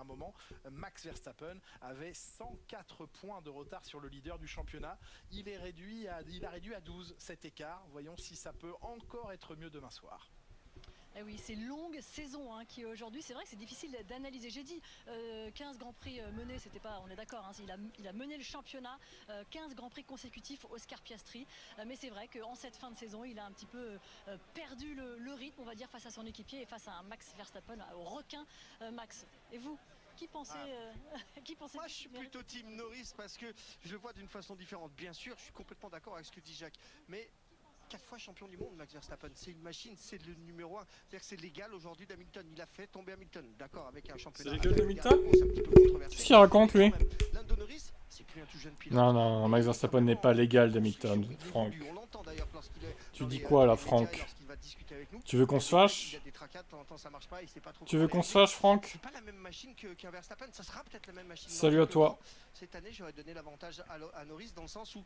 un moment, Max Verstappen avait 104 points de retard sur le leader du championnat. Il a réduit à 12 cet écart. Voyons si ça peut encore être mieux demain soir. Eh oui, c'est longue saison hein, qui aujourd'hui, c'est vrai que c'est difficile d'analyser. J'ai dit 15 Grands Prix menés, c'était pas, on est d'accord, hein, il a mené le championnat, 15 Grands Prix consécutifs, Oscar Piastri. Mais c'est vrai qu'en cette fin de saison, il a un petit peu perdu le rythme, on va dire, face à son équipier et face à un Max Verstappen, au requin Max. Et vous qui pensez, Moi, je suis plutôt team Norris parce que je le vois d'une façon différente. Bien sûr, je suis complètement d'accord avec ce que dit Jacques, mais 4 fois champion du monde, Max Verstappen, c'est une machine, c'est le numéro 1. C'est-à-dire que c'est l'égal aujourd'hui d'Hamilton. Il a fait tomber Hamilton, d'accord, avec un championnat. C'est l'égal d'Hamilton? Qu'est-ce qu'il raconte lui? Non, non, Max Verstappen n'est pas l'égal d'Hamilton, Franck. Tu dis quoi là, Franck? Tu veux qu'on se fâche? Tu veux qu'on se fâche, Franck? Salut à toi. Cette année, j'aurais donné l'avantage à Norris dans le sens où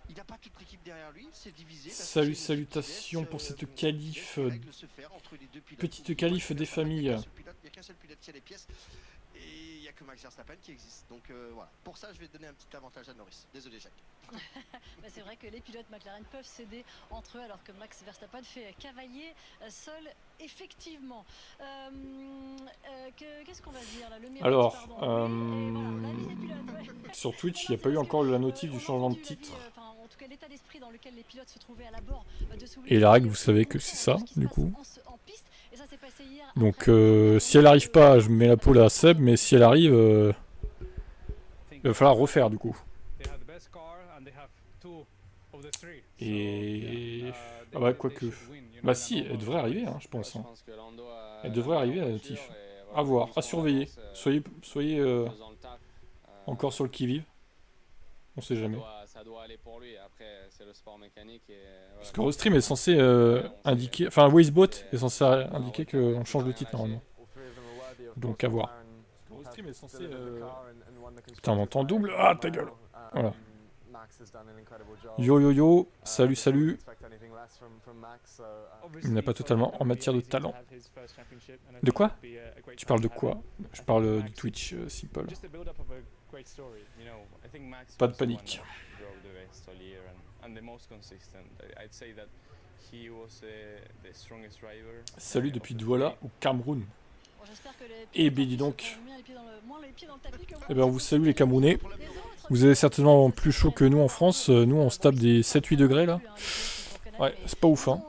il n'a pas toute l'équipe derrière lui, c'est divisé. Salut, salutations pour cette qualif, petite qualif des familles. Il n'y a qu'un seul pilote qui a les pièces et il n'y a que Max Verstappen qui existe. Donc voilà, pour ça je vais donner un petit avantage à Norris. Désolé Jacques. Bah, c'est vrai que les pilotes McLaren peuvent céder entre eux alors que Max Verstappen fait cavalier seul, effectivement. Qu'est-ce qu'on va dire là? Alors, voilà, sur Twitch, il n'y a pas eu encore la notif du changement de titre. En tout cas, l'état d'esprit dans lequel les pilotes se trouvaient à la bord de ce Et la règle, vous savez que c'est ça, du coup. Donc, si elle n'arrive pas, je mets la pole à Seb, mais si elle arrive, il va falloir refaire, du coup. Et... Ah bah, quoique... Bah si, elle devrait arriver, hein, je pense. Hein. Elle devrait arriver, la notif. À voir, à surveiller. Soyez encore sur le qui-vive. On sait jamais. Ça doit aller pour lui. Après, c'est le sport mécanique. Parce que Rostream est censé indiquer... Enfin, Wazebot est censé indiquer qu'on change de titre, normalement. Donc, à voir. Rostream est censé... Putain, on entend double. Ah, ta gueule. Voilà. Yo yo yo, salut salut. Il n'a pas totalement en matière de talent. De quoi? Tu parles de quoi? Je parle du Twitch Simple. Pas de panique. Salut depuis Douala au Cameroun. Eh bien dis donc. Eh ben on vous salue les Camerounais. Vous avez certainement plus chaud que nous en France. Nous on se tape des 7-8 degrés là. Ouais, c'est pas ouf hein.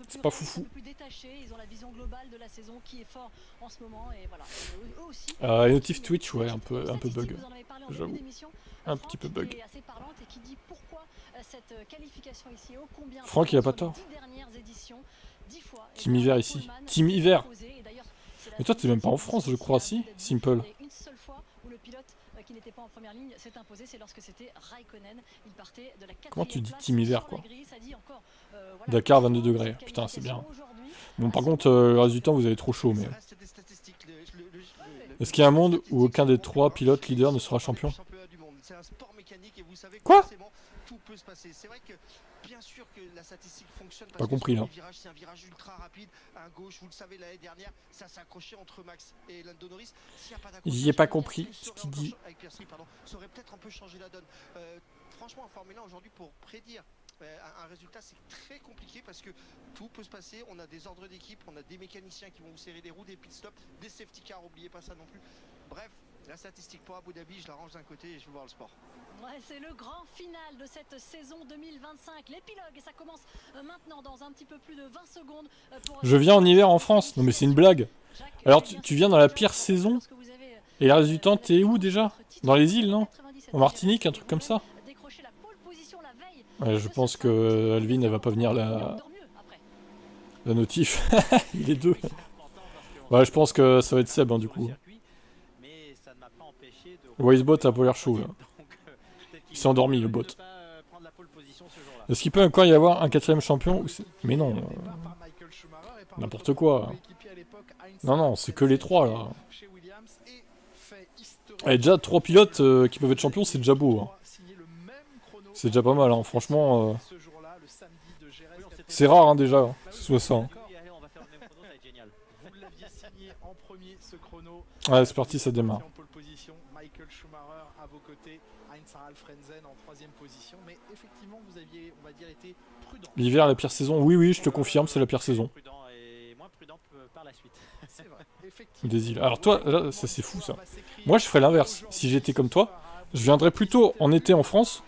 C'est pas foufou. Les notifs Twitch, ouais, un peu bug. J'avoue. Un petit peu bug. Franck il a pas tort. Team hiver ici. Team hiver. Mais toi t'es même pas en France je crois si. Simple. Comment tu dis team hiver quoi? Dakar 22 degrés. Putain c'est bien. Bon par contre le reste du temps vous avez trop chaud mais... Est-ce qu'il y a un monde où aucun des 3 pilotes leaders ne sera champion? Quoi? Bien sûr que la statistique fonctionne pas compris là. C'est un virage ultra rapide, à gauche, vous le savez l'année dernière, ça s'est accroché entre Max et Lando Norris. J'y ai pas compris ce qu'il dit. Ça aurait peut-être un peu changé la donne. Franchement, en Formule 1 aujourd'hui, pour prédire un résultat, c'est très compliqué parce que tout peut se passer. On a des ordres d'équipe, on a des mécaniciens qui vont vous serrer les roues, des pit stops, des safety cars, n'oubliez pas ça non plus. Bref, la statistique pour Abu Dhabi, je la range d'un côté et je vais voir le sport. Ouais, c'est le grand final de cette saison 2025. L'épilogue, et ça commence maintenant dans un petit peu plus de 20 secondes. Je viens en hiver en France. Non mais c'est une blague. Alors tu viens dans la pire saison. Et le reste du temps, t'es où déjà? Dans les îles, non? En Martinique, un truc comme ça? Ouais, je pense que Alvin, elle va pas venir la notif. Il est 2. Ouais, je pense que ça va être Seb, hein, du coup. Wisebot a pas l'air chaud, là. Il s'est endormi, le bot. Est-ce qu'il peut encore y avoir un 4ème champion? Mais non. N'importe quoi. Non, non, c'est que les 3, là. Et déjà, 3 pilotes qui peuvent être champions, c'est déjà beau. Hein. C'est déjà pas mal, hein. Franchement. C'est rare, hein, déjà, que ce soit ça. Hein. fini ce chrono. Ouais, c'est parti, ça démarre. En pole position, Michael Schumacher à vos côtés, Heinz-Harald Frentzen en 3e position. Mais effectivement, vous aviez, on va dire, été prudent. L'hiver, la pire saison. Oui, oui, je te confirme, c'est la pire saison. Prudent et moins prudent par la suite. C'est vrai, effectivement. Des îles. Alors toi, là, ça c'est fou ça. Moi, je ferais l'inverse. Si j'étais comme toi, je viendrais plutôt en été en France.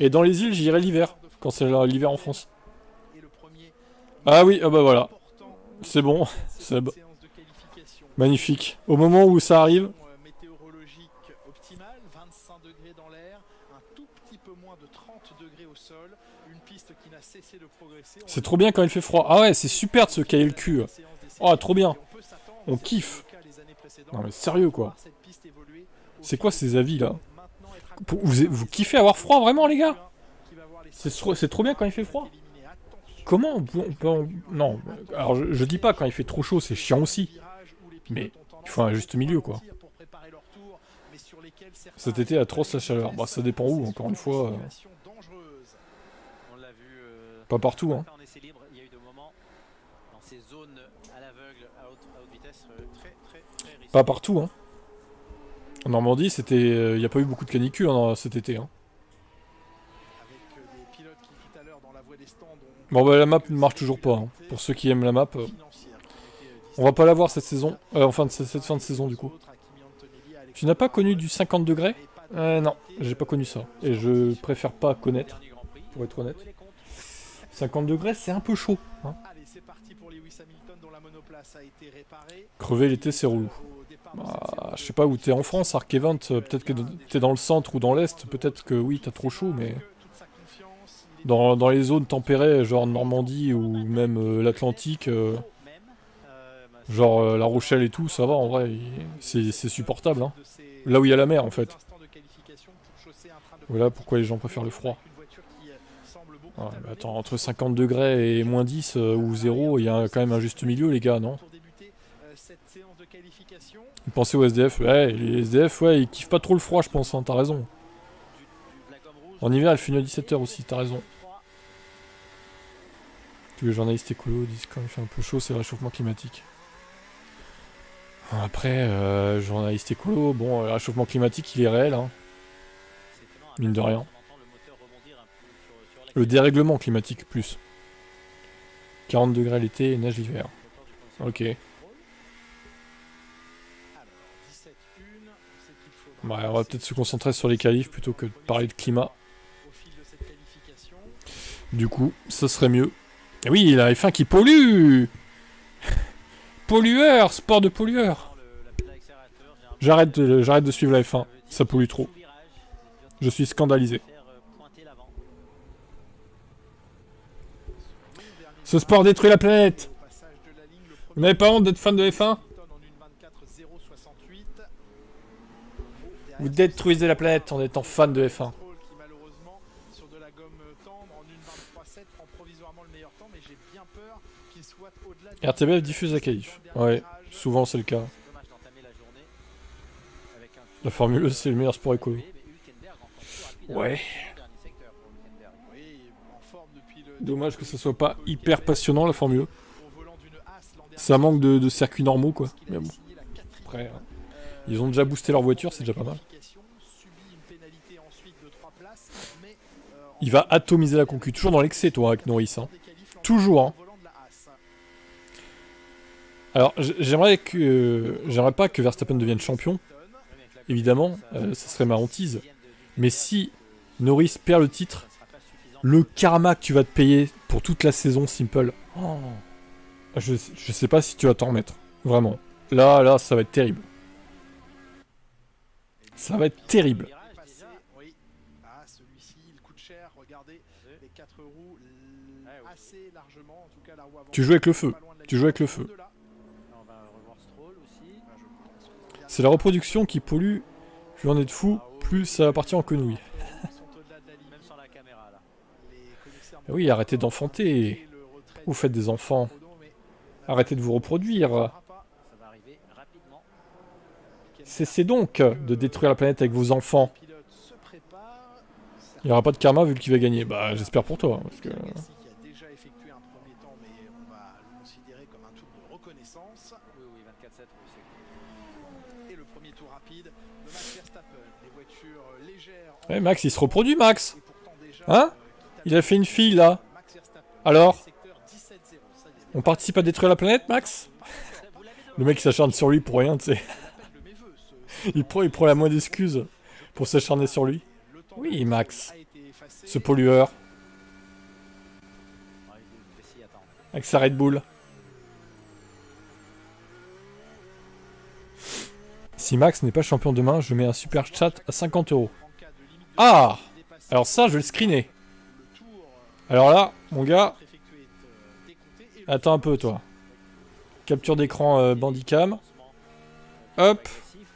Et dans les îles, j'irais l'hiver. Quand c'est l'hiver en France. Ah oui, ah bah voilà. C'est bon, Seb. Magnifique. Au moment où ça arrive. Météorologique optimale, 25 degrés dans l'air, un tout petit peu moins de 30 degrés au sol, une piste qui n'a cessé de progresser. C'est trop bien quand il fait froid. Ah ouais, c'est super de se cailler le cul. Oh, trop bien. On kiffe. Non mais sérieux quoi. C'est quoi ces avis là? Vous kiffez avoir froid vraiment les gars? C'est trop bien quand il fait froid. Comment non, alors je dis pas quand il fait trop chaud, c'est chiant aussi. Mais il faut un juste milieu quoi. Cet été atroce la chaleur. Bah ça dépend où, encore une fois. On l'a vu Pas partout hein. en essai libre, il y a eu des moments dans ces zones à l'aveugle à haute vitesse très risquées. Pas partout hein. En Normandie, c'était, il n'y a pas eu beaucoup de canicules hein, cet été hein. Bon bah la map ne marche toujours pas hein. Pour ceux qui aiment la map, on va pas la voir cette saison, enfin cette fin de saison du coup. Tu n'as pas connu du 50 degrés? Non, j'ai pas connu ça. Et je préfère pas connaître, pour être honnête. 50 degrés c'est un peu chaud hein. Crever l'été c'est relou. Bah, je sais pas où t'es en France, Arc Event, peut-être que t'es dans le centre ou dans l'est, peut-être que oui t'as trop chaud mais... Dans les zones tempérées, genre Normandie ou même l'Atlantique, genre La Rochelle et tout, ça va en vrai, c'est supportable. Hein. Là où il y a la mer en fait. Voilà pourquoi les gens préfèrent le froid. Ouais, mais attends, entre 50 degrés et moins 10 ou 0, il y a quand même un juste milieu les gars, non? Pensez aux SDF, ouais, les SDF, ouais, ils kiffent pas trop le froid je pense, hein, t'as raison. En hiver, elle finit à 17h aussi, t'as raison. Tous les journalistes écolos disent quand il fait un peu chaud, c'est le réchauffement climatique. Après, journaliste écolo, bon, le réchauffement climatique, il est réel, hein. Mine de rien. Le dérèglement climatique, plus. 40 degrés l'été et neige l'hiver. Ok. Ouais, on va peut-être se concentrer sur les qualifs plutôt que de parler de climat. Du coup, ça serait mieux. Et oui, la F1 qui pollue. Pollueur, sport de pollueur. J'arrête de suivre la F1, ça pollue trop. Je suis scandalisé. Ce sport détruit la planète. Vous n'avez pas honte d'être fan de F1? Vous détruisez la planète en étant fan de F1. RTBF diffuse la qualif. Ouais, souvent c'est le cas. La Formule E c'est le meilleur sport écolo. Ouais. Dommage que ce soit pas hyper passionnant la Formule E. Ça manque de circuits normaux quoi. Mais bon. Après, ils ont déjà boosté leur voiture, c'est déjà pas mal. Il va atomiser la concu. Toujours dans l'excès toi avec Norris. Hein. Toujours hein. Alors, j'aimerais pas que Verstappen devienne champion. Évidemment, ça serait ma hantise. Mais si Norris perd le titre, le karma que tu vas te payer pour toute la saison Simple, oh, je sais pas si tu vas t'en remettre. Vraiment. Là, ça va être terrible. Ça va être terrible. Tu joues avec le feu. Tu joues avec le feu. C'est la reproduction qui pollue. Plus on est de fou, plus ça va partir en quenouille. Oui, arrêtez d'enfanter. Vous faites des enfants. Arrêtez de vous reproduire. Cessez donc de détruire la planète avec vos enfants. Il n'y aura pas de karma vu qu'il va gagner. Bah, j'espère pour toi. Parce que... Et le premier tour rapide de Max Verstappen. Les voitures légères. Ouais, Max, il se reproduit, Max. Et pourtant déjà, Hein? Il a fait une fille, là. Max Verstappen. Alors? Secteur 17-0. Ça y est. On participe à détruire la planète, Max? Le mec, il s'acharne sur lui pour rien, tu sais. J'appelle de mes vœux, ce- Il prend la moindre excuse pour s'acharner sur lui. Le temps Oui, Max. a été effacé. Ce pollueur. Ah, il peut s'y attendre. Avec sa Red Bull. Si Max n'est pas champion demain, je mets un super chat à 50 €. En cas de limite de Ah! dépassé, Alors ça, je vais le screener. le tour Alors là, mon gars, effectué est décompté et le attends un peu, toi. Capture d'écran Bandicam. Lancement, Hop. agressif.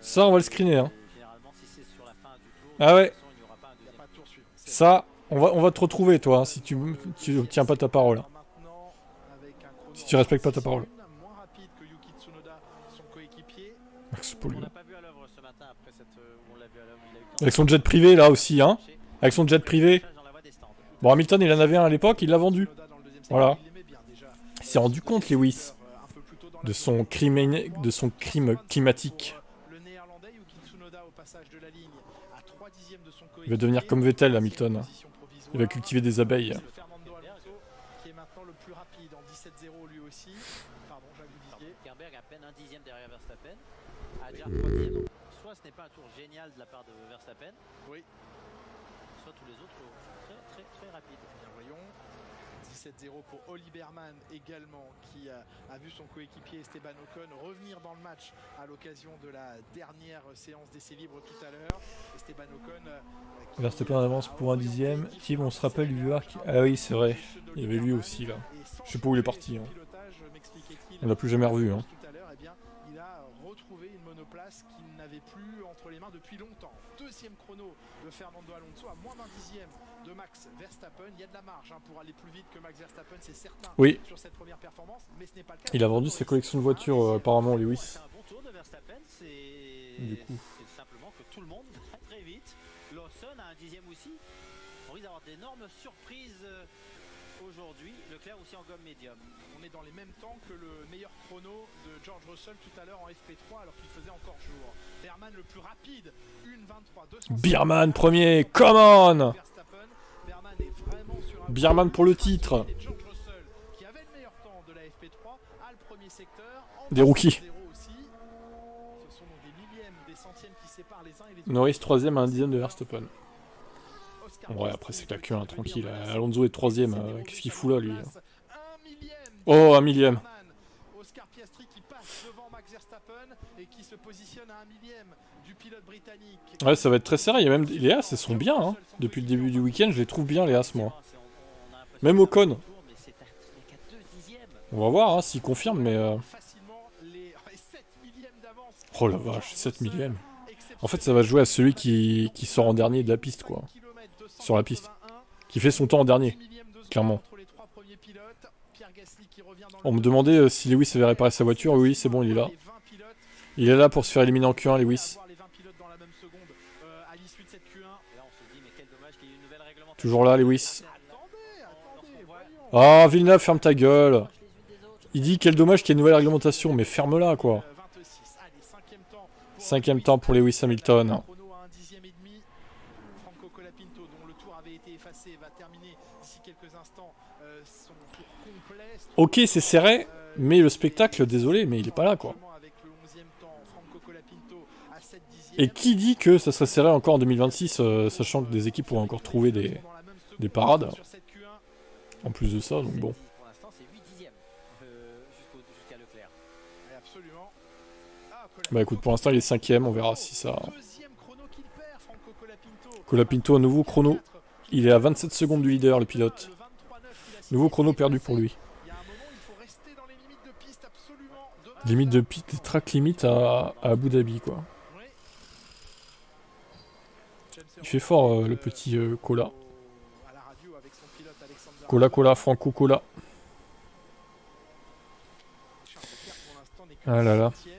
Ça, on va le screener, hein. Et généralement, si c'est sur la fin du tour, Ah ouais. de toute façon, il n'y aura pas un il n'y a deuxième. pas de tour suivant. C'est Ça, on va te retrouver, toi, hein, si tu obtiens pas ta parole. maintenant avec un chrono Si tu respectes pas ta parole. moins rapide que Yuki Tsunoda, son coéquipier. Max On pollueur. n'a pas vu à l'œuvre ce matin après cette. On l'a vu à l'œuvre. Il a eu le temps Avec son jet privé, là aussi, hein. de Avec son jet privé. dans la voie des stands. Bon, Hamilton, il en avait un à l'époque, il l'a vendu. Tsunoda dans le deuxième Voilà. secteur, il l'aimait bien déjà. Il s'est rendu compte, Lewis, Un peu plus tôt dans la de son crime climatique. Le néerlandais Yuki Tsunoda au passage de la ligne à 3 dixièmes de son Il va devenir comme Vettel, Hamilton. Position provisoire. Il va cultiver des abeilles. C'est Fernando Alonso qui est maintenant le plus rapide en 17-0 lui aussi. Pardon, Jacques, vous disiez. Kerberg à peine un dixième derrière Verstappen. Adjar troisième. Donc, soit ce n'est pas un tour génial de la part de Verstappen, Oui, soit tous les autres très très très rapides. bien voyons. 17-0 pour Oli Berman également qui a vu son coéquipier Esteban Ocon revenir dans le match à l'occasion de la dernière séance d'essais libres tout à l'heure. Esteban Ocon qui Verstappen en avance pour un dixième. Tim, on se rappelle du viewer qui... Ah oui, c'est vrai. Il y avait lui aussi, là. Je sais pas où il est parti, hein. On l'a plus jamais revu, hein. Tout à l'heure, eh bien, il a retrouvé une monoplace qu'il n'avait plus entre les mains depuis longtemps. Deuxième chrono de Fernando Alonso à moins d'un dixième de Max Verstappen. Il y a de la marge hein, pour aller plus vite que Max Verstappen, c'est certain. Oui. Sur cette première performance, mais ce n'est pas le cas. Il a vendu sa collection de voitures, apparemment, Lewis. C'est un bon tour de Verstappen. Du coup. C'est simplement que tout le monde va très vite. Lawson a un dixième aussi. On risque d'avoir d'énormes surprises aujourd'hui. Leclerc aussi en gomme médium. On est dans les mêmes temps que le meilleur chrono de George Russell tout à l'heure en FP3 alors qu'il faisait encore jour. Berman le plus rapide, 1.23. Birman premier, come on! Verstappen, Berman est vraiment sur un Birman pour le titre. Et George Russell, qui avait le meilleur temps de la FP3, a le premier secteur. En Des rookies. 0 aussi. Ce sont donc des millièmes, des centièmes qui séparent les uns et les autres. Norris troisième à un dixième de Verstappen. Oscar Ouais, Piastri après c'est que la qui Q1, va tranquille. venir de la Alonso est troisième, Zéro qu'est-ce de qu'il sa fout là, lui? monoplace. Un millième Oh, un millième. Oscar Piastri qui passe devant Max Verstappen et qui se positionne à un millième du pilote britannique. Ouais, ça va être très serré. Il y a même... Les As, elles sont bien, hein. Depuis le début du week-end, je les trouve bien, les As, moi. Même Ocon. On va voir, hein, s'il confirme, mais... Facilement les 7 millièmes d'avance. Oh la vache, 7 millièmes. En fait, ça va jouer à celui qui sort en dernier de la piste, quoi. Sur la piste. Qui fait son temps en dernier, clairement. On me demandait si Lewis avait réparé sa voiture. Oui, c'est bon, il est là. Il est là pour se faire éliminer en Q1, Lewis. Toujours là, Lewis. Ah, Villeneuve, ferme ta gueule. Il dit quel dommage qu'il y ait une nouvelle réglementation, mais ferme-la, quoi. 5ème temps pour Lewis Hamilton. Franco Colapinto, dont le tour avait été effacé, va terminer d'ici quelques instants son tour complet. Ok, c'est serré, mais le spectacle, désolé, mais il est pas là, quoi. Avec le 11e temps, Franco Colapinto à 7 dixièmes. Et qui dit que ça serait serré encore en 2026, sachant que des équipes pourraient encore trouver des parades. Sur cette Q1, En plus de ça, donc bon. Pour l'instant, c'est 8 dixièmes jusqu'à Leclerc. et absolument. Ah, Bah écoute, pour l'instant il est 5ème, on verra si ça... deuxième chrono qu'il perd, Franco Colapinto. Colapinto, un nouveau chrono. Il est à 27 secondes du leader, le pilote. Le 23-9 qu'il a signé. Nouveau chrono perdu pour lui. Il y a un moment, il faut rester dans les limites de piste absolument. Dommage. Limite de pit, track limite à Abu Dhabi, quoi. Oui. Il fait fort, le petit Cola. À la radio avec son pilote Alexander Cola, Cola, Franco Cola. Charles Leclerc, pour l'instant, n'est que Ah là là. 7e,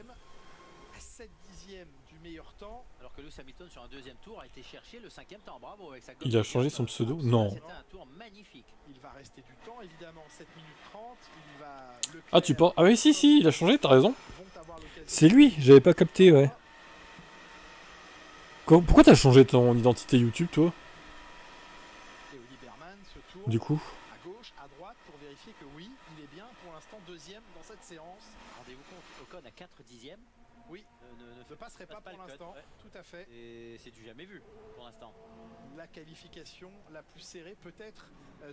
à 7 dixièmes du meilleur temps. Alors que Lewis Hamilton sur un deuxième tour a été chercher le 5e temps. Bravo avec sa Il a changé son pseudo? Non. C'était un tour magnifique. Il va rester du temps évidemment, 7 minutes 30. Il va Ah, tu penses? Ah oui, si, il a changé, t'as raison. vont avoir l'occasion. C'est lui, j'avais pas capté, ouais. Pourquoi t'as changé ton identité YouTube, toi? Et Oli Berman se tourne Du coup. à gauche, à droite pour vérifier que oui, il est bien pour l'instant deuxième dans cette séance. Rendez-vous compte, Ocon à 4 dixièmes. Oui, Ne ne passerait pas passe pour le code, l'instant, ouais. tout à fait. Et c'est du jamais vu pour l'instant. La qualification la plus serrée peut-être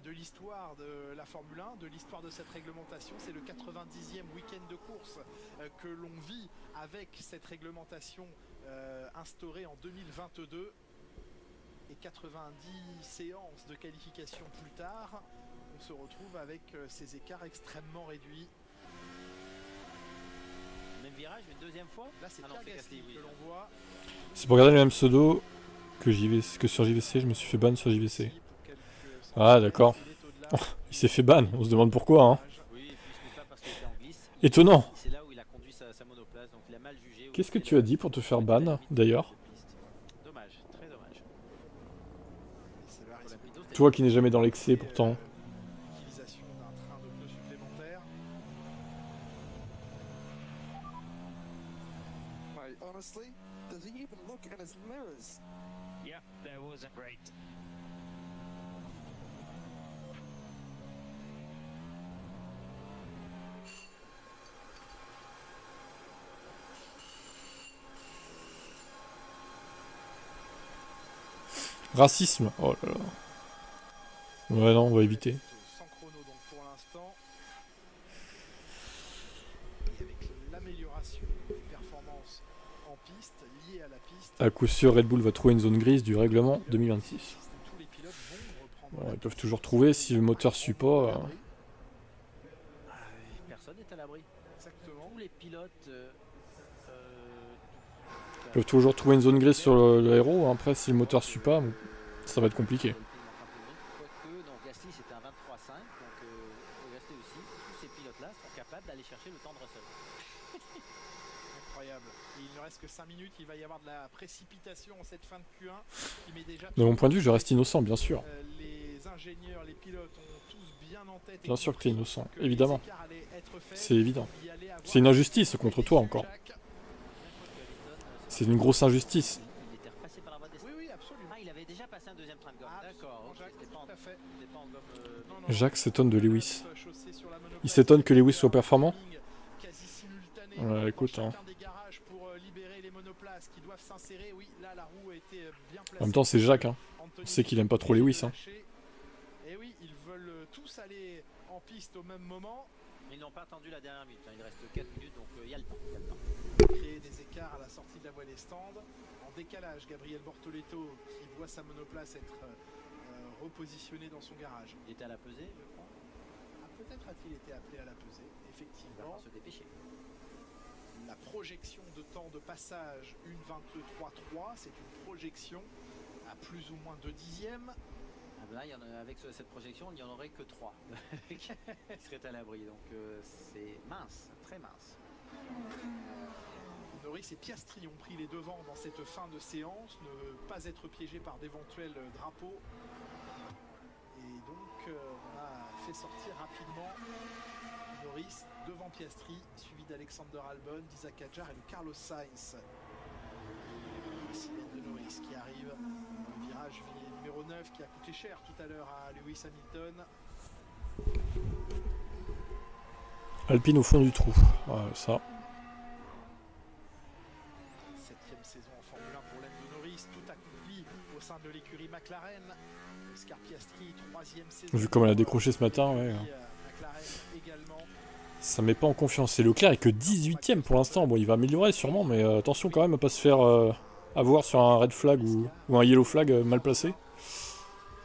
de l'histoire de la Formule 1, de l'histoire de cette réglementation. C'est le 90e week-end de course que l'on vit avec cette réglementation instaurée en 2022. Et 90 séances de qualification plus tard, on se retrouve avec ces écarts extrêmement réduits. Même virage, une deuxième fois. Là, c'est Ah non, Pierre c'est Gasly Gasly, oui. que l'on voit. C'est pour regarder le même pseudo que sur JVC, je me suis fait ban sur JVC. Pour quelques Ah, d'accord. il est au-delà. Il s'est fait ban, on se demande pourquoi, hein. Oui, et puis ce n'est pas parce qu'il était en glisse. Étonnant. C'est là où il a conduit sa monoplace, donc il a mal jugé. Qu'est-ce que tu as dit pour te faire ban, d'ailleurs? Dommage, très dommage. C'est le Pour risque la Pinot, c'était- Toi qui n'es jamais dans l'excès, pourtant. l'utilisation d'un train de pneus supplémentaire. Honestly, does he even look at his mirrors? Yeah, that wasn't great. Racisme. Oh là là. Ouais, non, on va éviter. Sans chrono donc pour l'instant. Et avec l'amélioration des performances en piste, liées à la piste, À coup sûr, Red Bull va trouver une zone grise du règlement 2026. tous les pilotes vont reprendre. Bon, la ils peuvent piste. toujours trouver si le moteur suit pas. Ah, personne n'est à l'abri. Exactement. Tous les pilotes. Ils peuvent toujours trouver une zone grise sur le héros. Après, si le moteur suit pas, ça va être compliqué. Quoique, donc Gasly c'était un 23,5, donc Gasly aussi. Tous ces pilotes-là sont capables d'aller chercher le temps de Russell. Incroyable. Et il ne reste que 5 minutes. Il va y avoir de la précipitation en cette fin de Q1 qui met déjà. De mon point de vue, je reste innocent, bien sûr. Les ingénieurs, les pilotes ont tous bien en tête. et Bien sûr que t'es compris innocent, que les évidemment. écarts allaient être faits. C'est évident. Il y allait avoir C'est une injustice contre toi encore. Jack. C'est une grosse injustice. Il était repassé par la voie des Oui, oui, absolument. Ah, il avait déjà passé un deuxième train de gomme. D'accord, ok, Jacques, c'était pas en tout à fait. c'était pas en gomme. Non, non, Jacques s'étonne de Lewis. chaussée sur la monoplace. Il s'étonne que Lewis soit performant. Quasi simultané Ouais, dans écoute, hein. chacun des garages pour libérer les monoplaces qui doivent s'insérer. Oui, là la roue a été bien placée. En même temps, c'est Jacques, hein. Anthony On sait qu'il aime pas trop Lewis, hein. Et oui, ils veulent tous aller en piste au même moment. Ils n'ont pas attendu la dernière minute. Il reste 4 minutes, donc il y a le temps. Il y a le temps. Créer des écarts à la sortie de la voie des stands. En décalage, Gabriel Bortoleto qui voit sa monoplace être repositionnée dans son garage. Il était à la pesée, je crois. Ah, peut-être a-t-il été appelé à la pesée, Il va effectivement. falloir se dépêcher. La projection de temps de passage 1:23.3, c'est une projection à plus ou moins 2 dixièmes. Ah ben là, avec cette projection, il n'y en aurait que 3 qui seraient à l'abri. Donc c'est mince, très mince. Norris et Piastri ont pris les devants dans cette fin de séance, ne pas être piégés par d'éventuels drapeaux. Et donc on a fait sortir rapidement Norris devant Piastri, suivi d'Alexander Albon, d'Isaac Hadjar et de Carlos Sainz. Sirène de Norris qui arrive au virage numéro 9 qui a coûté cher tout à l'heure à Lewis Hamilton. Alpine au fond du trou. Ouais, ça. 7e saison en Formule 1 pour Lando Norris, tout accompli au sein de l'écurie McLaren. Oscar Piastri, 3e saison. Vu comme elle a décroché ce matin, ouais. McLaren également. Ça met pas en confiance. Et Leclerc est que 18ème pour l'instant. Bon, il va améliorer sûrement, mais attention quand même à pas se faire avoir sur un red flag ou un yellow flag mal placé.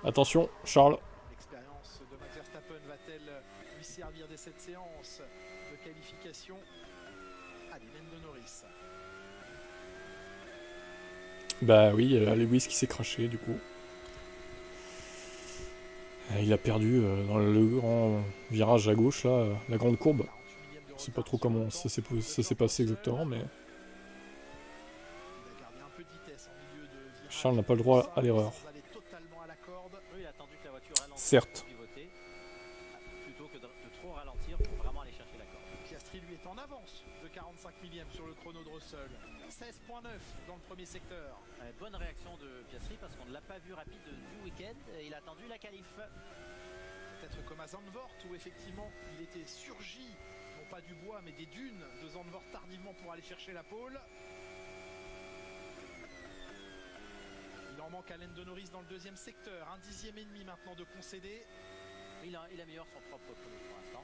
Attention, Charles. L'expérience de Max Verstappen va-t-elle lui servir dès cette séance de qualification? Allez, Lando Norris. Bah oui, il y a Lewis qui s'est craché du coup. Il a perdu dans le grand virage à gauche, là, la grande courbe. Je sais pas trop comment ça s'est passé exactement, mais... Il a gardé un peu de vitesse Charles n'a pas le droit à l'erreur. Totalement à la corde. Oui, il a attendu que la voiture ralentisse Certes. pour pivoter, plutôt que de trop ralentir pour vraiment aller chercher la corde. Piastri lui est en avance de 45 millième sur le chrono de Russell. 16.9 dans le premier secteur. Bonne réaction de Piastri parce qu'on ne l'a pas vu rapide du week-end. Il a attendu la qualif. Peut-être comme à Zandvoort où effectivement il était surgi, non pas du bois mais des dunes de Zandvoort tardivement pour aller chercher la pole. Il en manque à Lando Norris dans le deuxième secteur, 1 dixième et demi maintenant de concéder. Il améliore son propre chrono pour l'instant.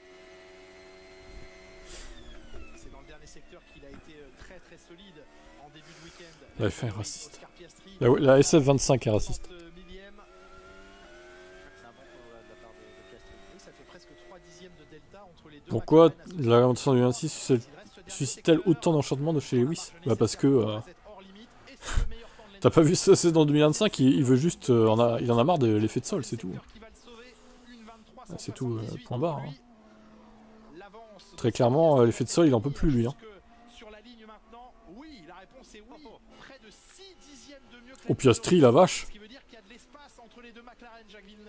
C'est dans le dernier secteur qu'il a été très très solide en début de week-end. La F1 est raciste. La SF25 est raciste. C'est un bon chrono de la part de Piastri. Oui, ça fait presque 3 dixièmes de delta entre les deux. Pourquoi la lamentation du 26 suscite-t-elle autant d'enchantement de chez Lewis? Bah parce que... T'as pas vu ça, c'est dans 2025, il veut juste... il en a marre de l'effet de sol, c'est tout. C'est tout, point barre. Hein. Très clairement, l'effet de sol, il en peut plus, lui. Hein. Oh, Piastri, la vache.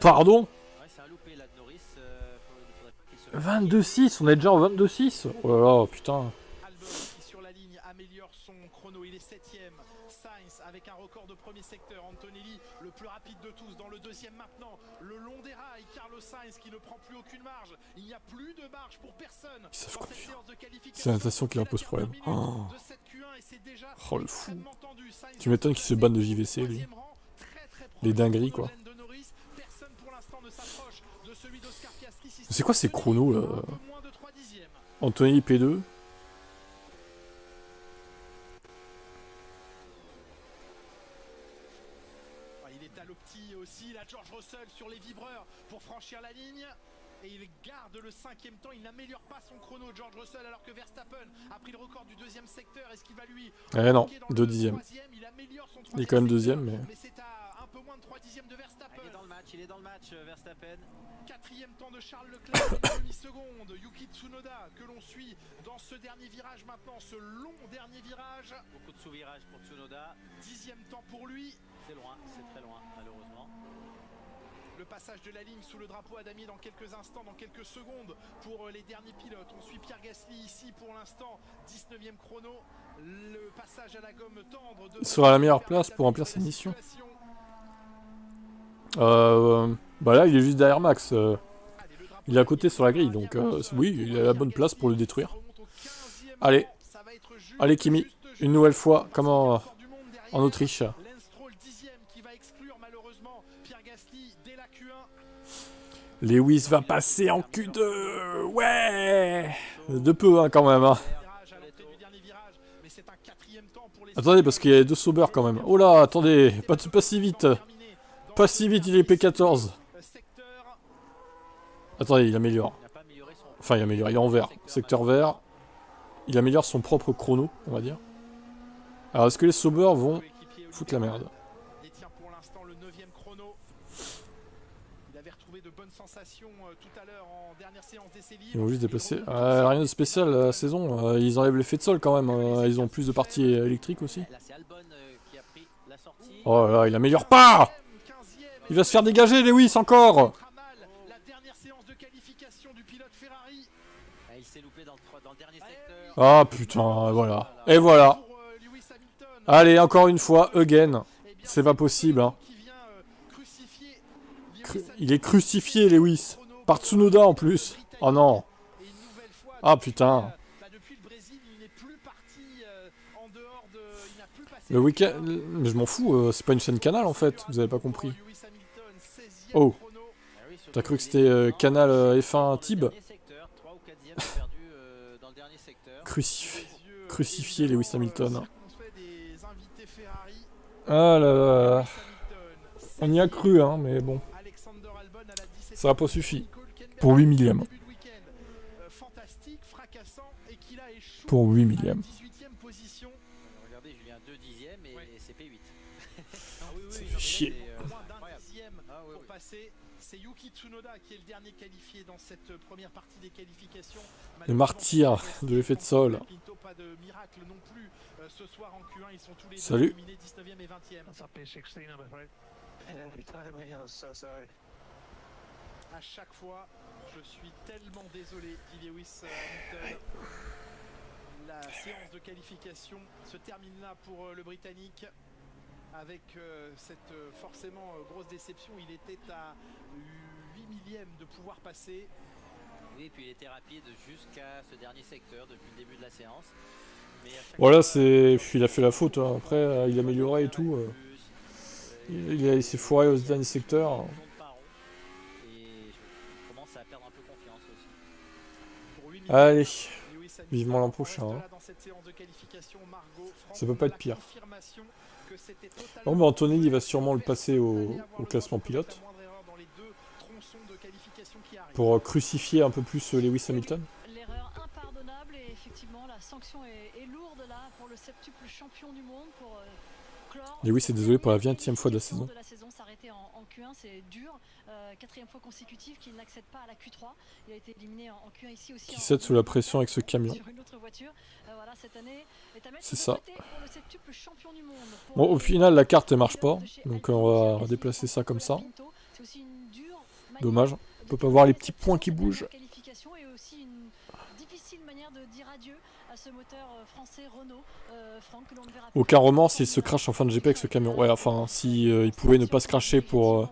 Pardon. 22-6, on est déjà en 22-6. Oh là là, putain. Sur la ligne améliore son chrono, il est 7ème. Sainz avec un record de premier secteur. Antonelli le plus rapide de tous dans le deuxième maintenant. Le long des rails, Carlos Sainz qui ne prend plus aucune marge. Il n'y a plus de marge pour personne. Ils savent quoi faire. C'est la natation qui leur pose problème. Oh, oh le fou. Tu m'étonnes qu'il se banne de JVC lui. Les dingueries quoi. C'est quoi ces chronos là? Anthony P2. Il est à l'opti aussi, la George Russell sur les vibreurs pour franchir la ligne. Et il garde le 5ème temps, il n'améliore pas son chrono, George Russell, alors que Verstappen a pris le record du deuxième secteur. Est-ce qu'il va lui... Eh non, 2 dixièmes. Il est quand même deuxième, mais... c'est à un peu moins de 3 dixièmes de Verstappen. Il est dans le match, Verstappen. 4ème temps de Charles Leclerc, une demi-seconde. Yuki Tsunoda que l'on suit dans ce dernier virage maintenant, ce long dernier virage. Beaucoup de sous-virages pour Tsunoda. 10ème temps pour lui. C'est loin, c'est très loin, malheureusement. Le passage de la ligne sous le drapeau à damier dans quelques instants, dans quelques secondes pour les derniers pilotes. On suit Pierre Gasly ici pour l'instant, 19ème chrono. Le passage à la gomme tendre. Il sera à la meilleure place pour remplir sa mission. Bah là il est juste derrière Max. Il est à côté sur la grille, donc oui, il a la bonne place pour le détruire. Allez, allez Kimi, une nouvelle fois, comme en Autriche. Lewis va passer en Q2. Ouais. De peu hein, quand même. Hein. Attendez, parce qu'il y a 2 Sauber quand même. Oh là, attendez, pas si vite. Pas si vite, il est P14. Attendez, il améliore. Enfin, il améliore, il est en vert. Secteur vert. Il améliore son propre chrono, on va dire. Alors, est-ce que les Sauber vont foutre la merde? Ils vont juste déplacer. Rien de spécial la saison. Ils enlèvent l'effet de sol quand même. Ils ont plus de parties électriques aussi. Oh là là, il améliore pas. Il va se faire dégager, Lewis, encore. Ah putain, voilà. Et voilà. Allez, encore une fois, again. C'est pas possible. Hein. Il est crucifié, Lewis. Par Tsunoda en plus. Oh non. Ah putain. Le week-end... Mais je m'en fous, c'est pas une chaîne Canal en fait, vous avez pas compris. Oh. T'as cru que c'était Canal F1 Tib? Crucifié Lewis Hamilton. Ah là là. On y a cru, hein, mais bon. Ça n'a pas suffi. Pour 8 millièmes. Pour 8 millièmes. Regardez Julien, 2 dixièmes et c'est P8. Ah oui, Ça oui, fait chier. moins d'un Incroyable. dixième Oui, pour oui. passer. C'est Yuki Tsunoda qui est le dernier qualifié dans cette première partie des qualifications. Le martyr de l'effet de sol. Pinto, pas de miracle non plus. Ce soir en Q1, ils sont tous les Salut. deux éliminés 19e et 20e. That's a P16, I'm afraid. Every time I'm so sorry. À chaque fois, je suis tellement désolé, dit Lewis Hamilton. La séance de qualification se termine là pour le Britannique. Avec cette forcément grosse déception, il était à 8 millièmes de pouvoir passer. Oui, et puis il était rapide jusqu'à ce dernier secteur depuis le début de la séance. Mais à chaque Voilà, fois, il a fait la faute. Hein. Après, il a amélioré et tout. Il s'est foiré au dernier secteur. tourne pas rond. Et je commence à perdre un peu confiance aussi. Pour 8 Allez, Lewis Hamilton vivement l'an reste prochain. là Hein. dans cette séance de qualification. Margot, Franck, Ça peut pas être la pire. confirmation que c'était totalement Bon, bah Antonelli va ouvert. sûrement le passer au Personne n'allait avoir le classement droit de commettre pilote. la moindre erreur dans les deux tronçons de qualification qui arrivent. Pour crucifier un peu plus Lewis Hamilton. L'erreur impardonnable et effectivement la sanction est lourde là pour le septuple champion du monde pour clore. Lewis est désolé pour la 20e fois de la saison. De la saison s'arrêter en Q1, c'est dur. 4e fois consécutive qu'il n'accède pas à la Q3. Il a été éliminé en Q1 ici aussi. Qui cède sous la pression avec ce camion. Sur une autre voiture. Voilà, cette année est à mettre C'est de ça. côté pour le septuple champion du monde. Pour Bon, au le final, la carte ne marche pas. pilote de chez Donc Alpine, on va Pierre déplacer Gasly, ça comme ça. Pinto. C'est aussi une dure manière Dommage. de On peut pas voir les petits terminer points cette qui saison, bougent. cette qualification et aussi une difficile manière de dire adieu à ce moteur français Renault. Franck, que l'on ne verra plus. Aucun remords s'il se crache en fin de GP avec ce camion. Ouais, enfin, si il pouvait ne pas se cracher pour...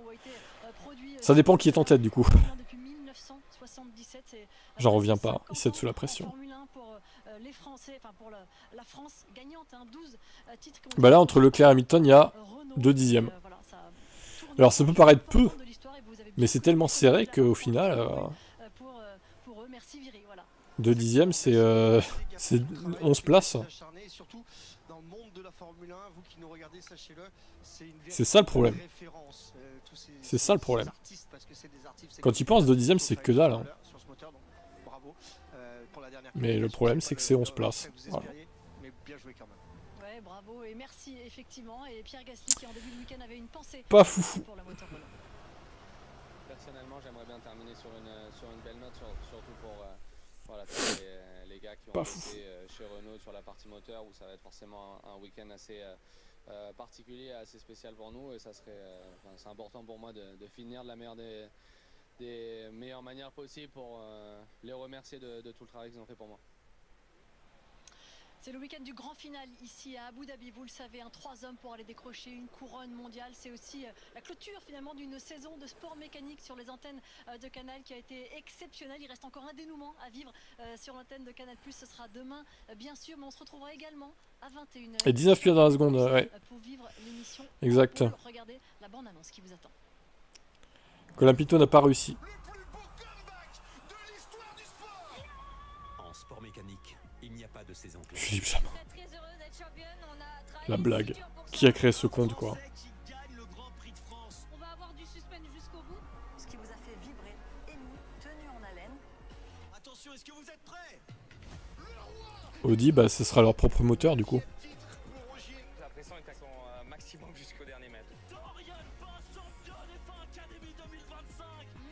Ça dépend qui est en tête du coup. Depuis 1977, c'est J'en reviens pas, 50 il cède sous la ans pression. en Formule 1 pour les Français, enfin pour la France gagnante, 12 titres. qui ont Bah là, été entre Leclerc et Hamilton, il y a Renault, 2 dixièmes. voilà, ça tourne Alors ça peut paraître peu, de l'histoire et vous avez mais bien c'est connu tellement les serré coups de la qu'au France final, pour eux, merci Viry, voilà. 2 dixièmes, c'est 11 places. Et surtout, dans le monde de la Formule 1, vous qui nous regardez, sachez-le, c'est une C'est ça le problème. référence. Tous C'est ça le problème. artistes, parce que c'est des artistes, c'est Quand il pense 2 dixièmes, c'est que dalle. Hein. sur ce moteur, donc bravo, pour la dernière Mais le qualification, problème, c'est c'est pas que c'est le- 11 le places. résultat que vous Voilà. espériez, mais bien joué quand même. Ouais, bravo et merci effectivement. Et Pierre Gasly qui en début de week-end avait une pensée Pas foufou. pour la moteur Renault. Personnellement, j'aimerais bien terminer sur une belle note, surtout pour voilà, tous les gars qui ont Pas bossé chez Renault sur la partie moteur, où ça va être forcément un week-end assez particulier, assez spécial pour nous. Et ça serait, c'est important pour moi de finir de la meilleure des meilleures manières possibles pour les remercier de tout le travail qu'ils ont fait pour moi. C'est le week-end du grand final ici à Abu Dhabi, vous le savez, 3 hommes pour aller décrocher une couronne mondiale. C'est aussi la clôture finalement d'une saison de sport mécanique sur les antennes de Canal qui a été exceptionnelle. Il reste encore un dénouement à vivre sur l'antenne de Canal+. Ce sera demain bien sûr, mais on se retrouvera également à 21h. Et 19 pieds dans la seconde, ouais. Pour vivre l'émission. Exact. Regardez la bande-annonce qui vous attend. Colin Pinto n'a pas réussi. En sport mécanique, il n'y a pas de saison clé. Philippe Chamin. La blague. Qui a créé ce compte, quoi. On va avoir du suspense jusqu'au bout. Ce qui vous a fait vibrer, ému, tenu en haleine. Attention, est-ce que vous êtes prêts? Audi, bah ce sera leur propre moteur du coup. La pression est à son maximum jusqu'au dernier mètre.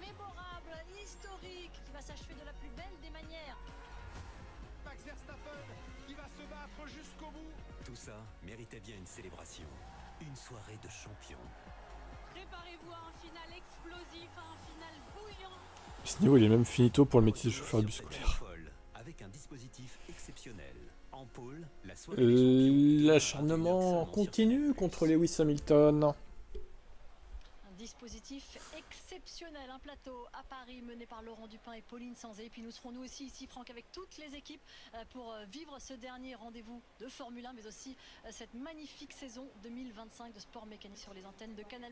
Mémorable, historique, qui va s'achever de la plus belle des manières. Max Verstappen qui va se battre jusqu'au bout. Tout ça méritait bien une célébration. Une soirée de champions. Préparez-vous à un final explosif, à un final bouillant. À ce niveau, il est même finito pour le métier de chauffeur de bus scolaire. Folle, avec un dispositif exceptionnel. En pôle, la soirée des champions. L'acharnement continue contre Lewis Hamilton. Un dispositif exceptionnel, un plateau à Paris mené par Laurent Dupin et Pauline Sanzé. Et puis nous serons nous aussi ici, Franck, avec toutes les équipes pour vivre ce dernier rendez-vous de Formule 1, mais aussi cette magnifique saison 2025 de sport mécanique sur les antennes de Canal+.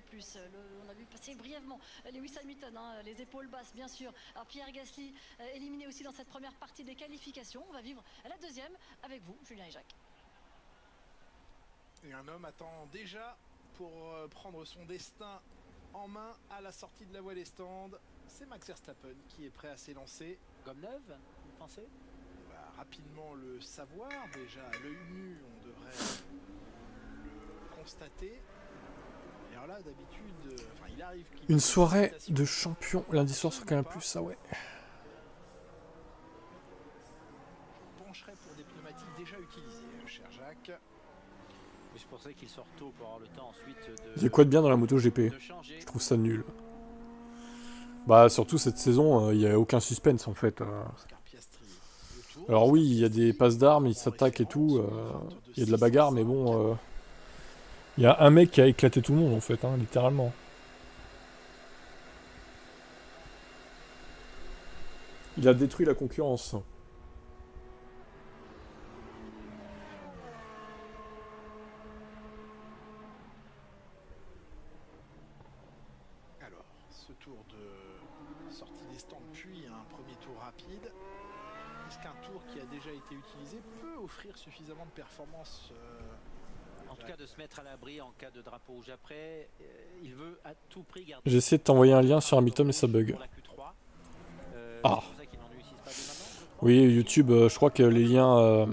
On a vu passer brièvement Lewis Hamilton, les épaules basses bien sûr. Alors Pierre Gasly éliminé aussi dans cette première partie des qualifications. On va vivre la deuxième avec vous, Julien et Jacques. Et un homme attend déjà pour prendre son destin en main à la sortie de la voie des stands. C'est Max Verstappen qui est prêt à s'élancer. Gomme neuve, vous pensez? On va rapidement le savoir. Déjà à l'œil nu, on devrait constater. Et alors là, d'habitude, il arrive Une soirée de champion lundi soir sur Canal+, ça ouais. Je pencherais pour des pneumatiques déjà utilisées, cher Jacques. Mais je pensais qu'il sort tôt pour avoir le temps ensuite de... Il y a quoi de bien dans la moto GP? Je trouve ça nul. Bah surtout cette saison, il n'y a aucun suspense en fait. Alors oui, il y a des passes d'armes, ils s'attaquent et tout, il y a de la bagarre, mais bon... Il y a un mec qui a éclaté tout le monde en fait, hein, littéralement. Il a détruit la concurrence. Alors, ce tour de sortie des stands, puis un premier tour rapide. Est-ce qu'un tour qui a déjà été utilisé peut offrir suffisamment de performance en tout cas de se mettre à l'abri en cas de drapeau rouge après, il veut à tout prix garder... J'ai essayé de t'envoyer un lien sur Hamilton mais ça bug. Ah. Oui, YouTube, je crois que les liens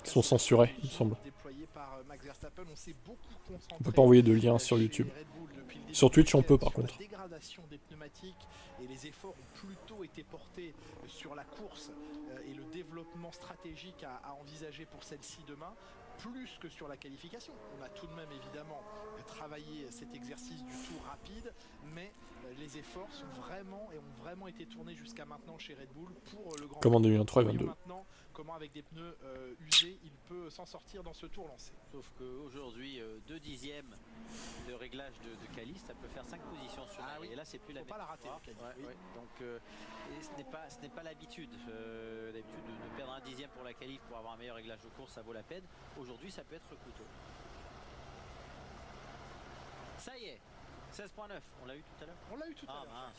sont censurés, il me semble. On peut pas envoyer de liens sur YouTube. Sur Twitch, on peut par contre. La dégradation des pneumatiques et les efforts ont plutôt été portés sur la course et le développement stratégique à envisager pour celle-ci demain, plus que sur la qualification. On a tout de même évidemment travaillé cet exercice du tour rapide, mais les efforts sont vraiment et ont vraiment été tournés jusqu'à maintenant chez Red Bull pour le Grand Prix. Comme en 2023 et 22. Maintenant, comment avec des pneus usés, il peut s'en sortir dans ce tour lancé. Sauf qu'aujourd'hui, 2 dixièmes de réglage de qualif, ça peut faire 5 positions sur la et là c'est plus la même. Faut pas la rater. Donc ce n'est pas l'habitude. D'habitude de perdre un dixième pour la qualif pour avoir un meilleur réglage de course, ça vaut la peine. Aujourd'hui, ça peut être couteau. Ça y est, 16.9, on l'a eu tout à l'heure. On l'a eu tout à l'heure.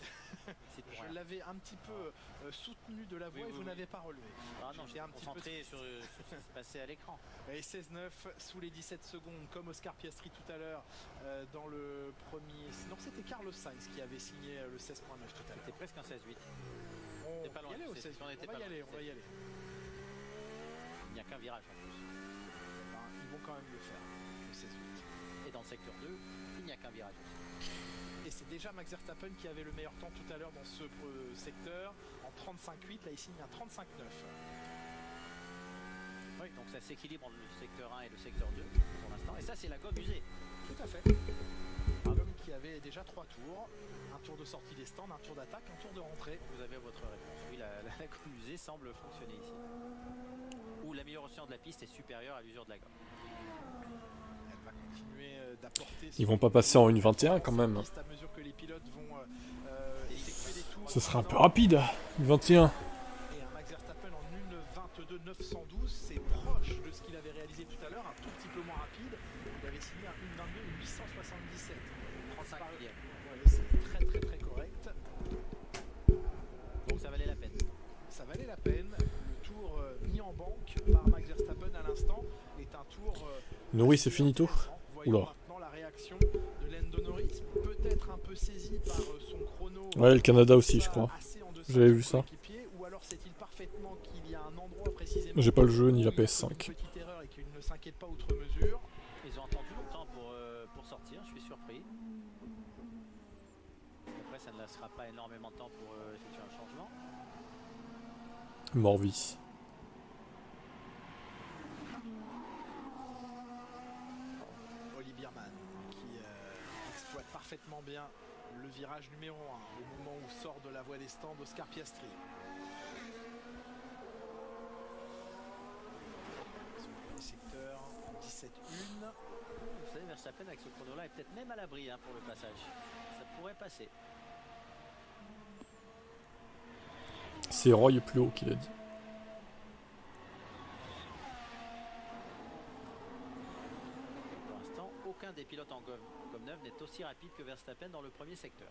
Je l'avais un petit peu soutenu de la voix et vous n'avez pas relevé. Ah non, j'étais un petit concentré sur ce qui se passait à l'écran. Et 16.9 sous les 17 secondes, comme Oscar Piastri tout à l'heure dans le premier. Non, c'était Carlos Sainz qui avait signé le 16.9 tout à l'heure. C'était presque un 16.8. On va y aller au 16. On va y aller. Il n'y a qu'un virage en plus. Ils vont quand même le faire, le 16.8. Et dans le secteur 2, il n'y a qu'un virage aussi. Et c'est déjà Max Verstappen qui avait le meilleur temps tout à l'heure dans ce secteur en 35.8, là il signe un 35.9. Oui, donc ça s'équilibre entre le secteur 1 et le secteur 2 pour l'instant. Et ça c'est la gomme usée. Tout à fait. Un homme qui avait déjà 3 tours, un tour de sortie des stands, un tour d'attaque, un tour de rentrée. Vous avez votre réponse. Oui, la gomme usée semble fonctionner ici. Où l'amélioration de la piste est supérieure à l'usure de la gomme. Ils vont pas passer en 1.21 quand même. Ce sera un peu rapide, 1.21. Et un Max Verstappen en 1.22.912, c'est proche de ce qu'il avait réalisé tout à l'heure, un tout petit peu moins rapide. Il avait signé un 1.22.877. 35 millième. C'est très correct. Donc ça valait la peine. Ça valait la peine. Le tour mis en banque par Max Verstappen à l'instant est un tour... Norris c'est finito. Oula. Maintenant la réaction de Lando Norris, peut-être un peu saisi par son chrono. Ouais, le Canada aussi, je crois. J'avais vu ça. Ou alors sait-il parfaitement qu'il y a un endroit précisément. J'ai pas le jeu ni la PS5. Une petite erreur et qu'il ne s'inquiète pas outre mesure. Ils ont attendu longtemps pour sortir, je suis surpris. Après, ça ne laissera pas énormément de temps pour effectuer un changement. Morvis. Parfaitement bien le virage numéro 1 au moment où sort de la voie des stands Oscar Piastri. Sur le secteur 17.1. Vous savez, Verstappen avec ce chrono là est peut-être même à l'abri pour le passage. Ça pourrait passer. C'est Roy plus haut qu'il a dit. Pour l'instant, aucun des pilotes en gomme 9 n'est aussi rapide que Verstappen dans le premier secteur.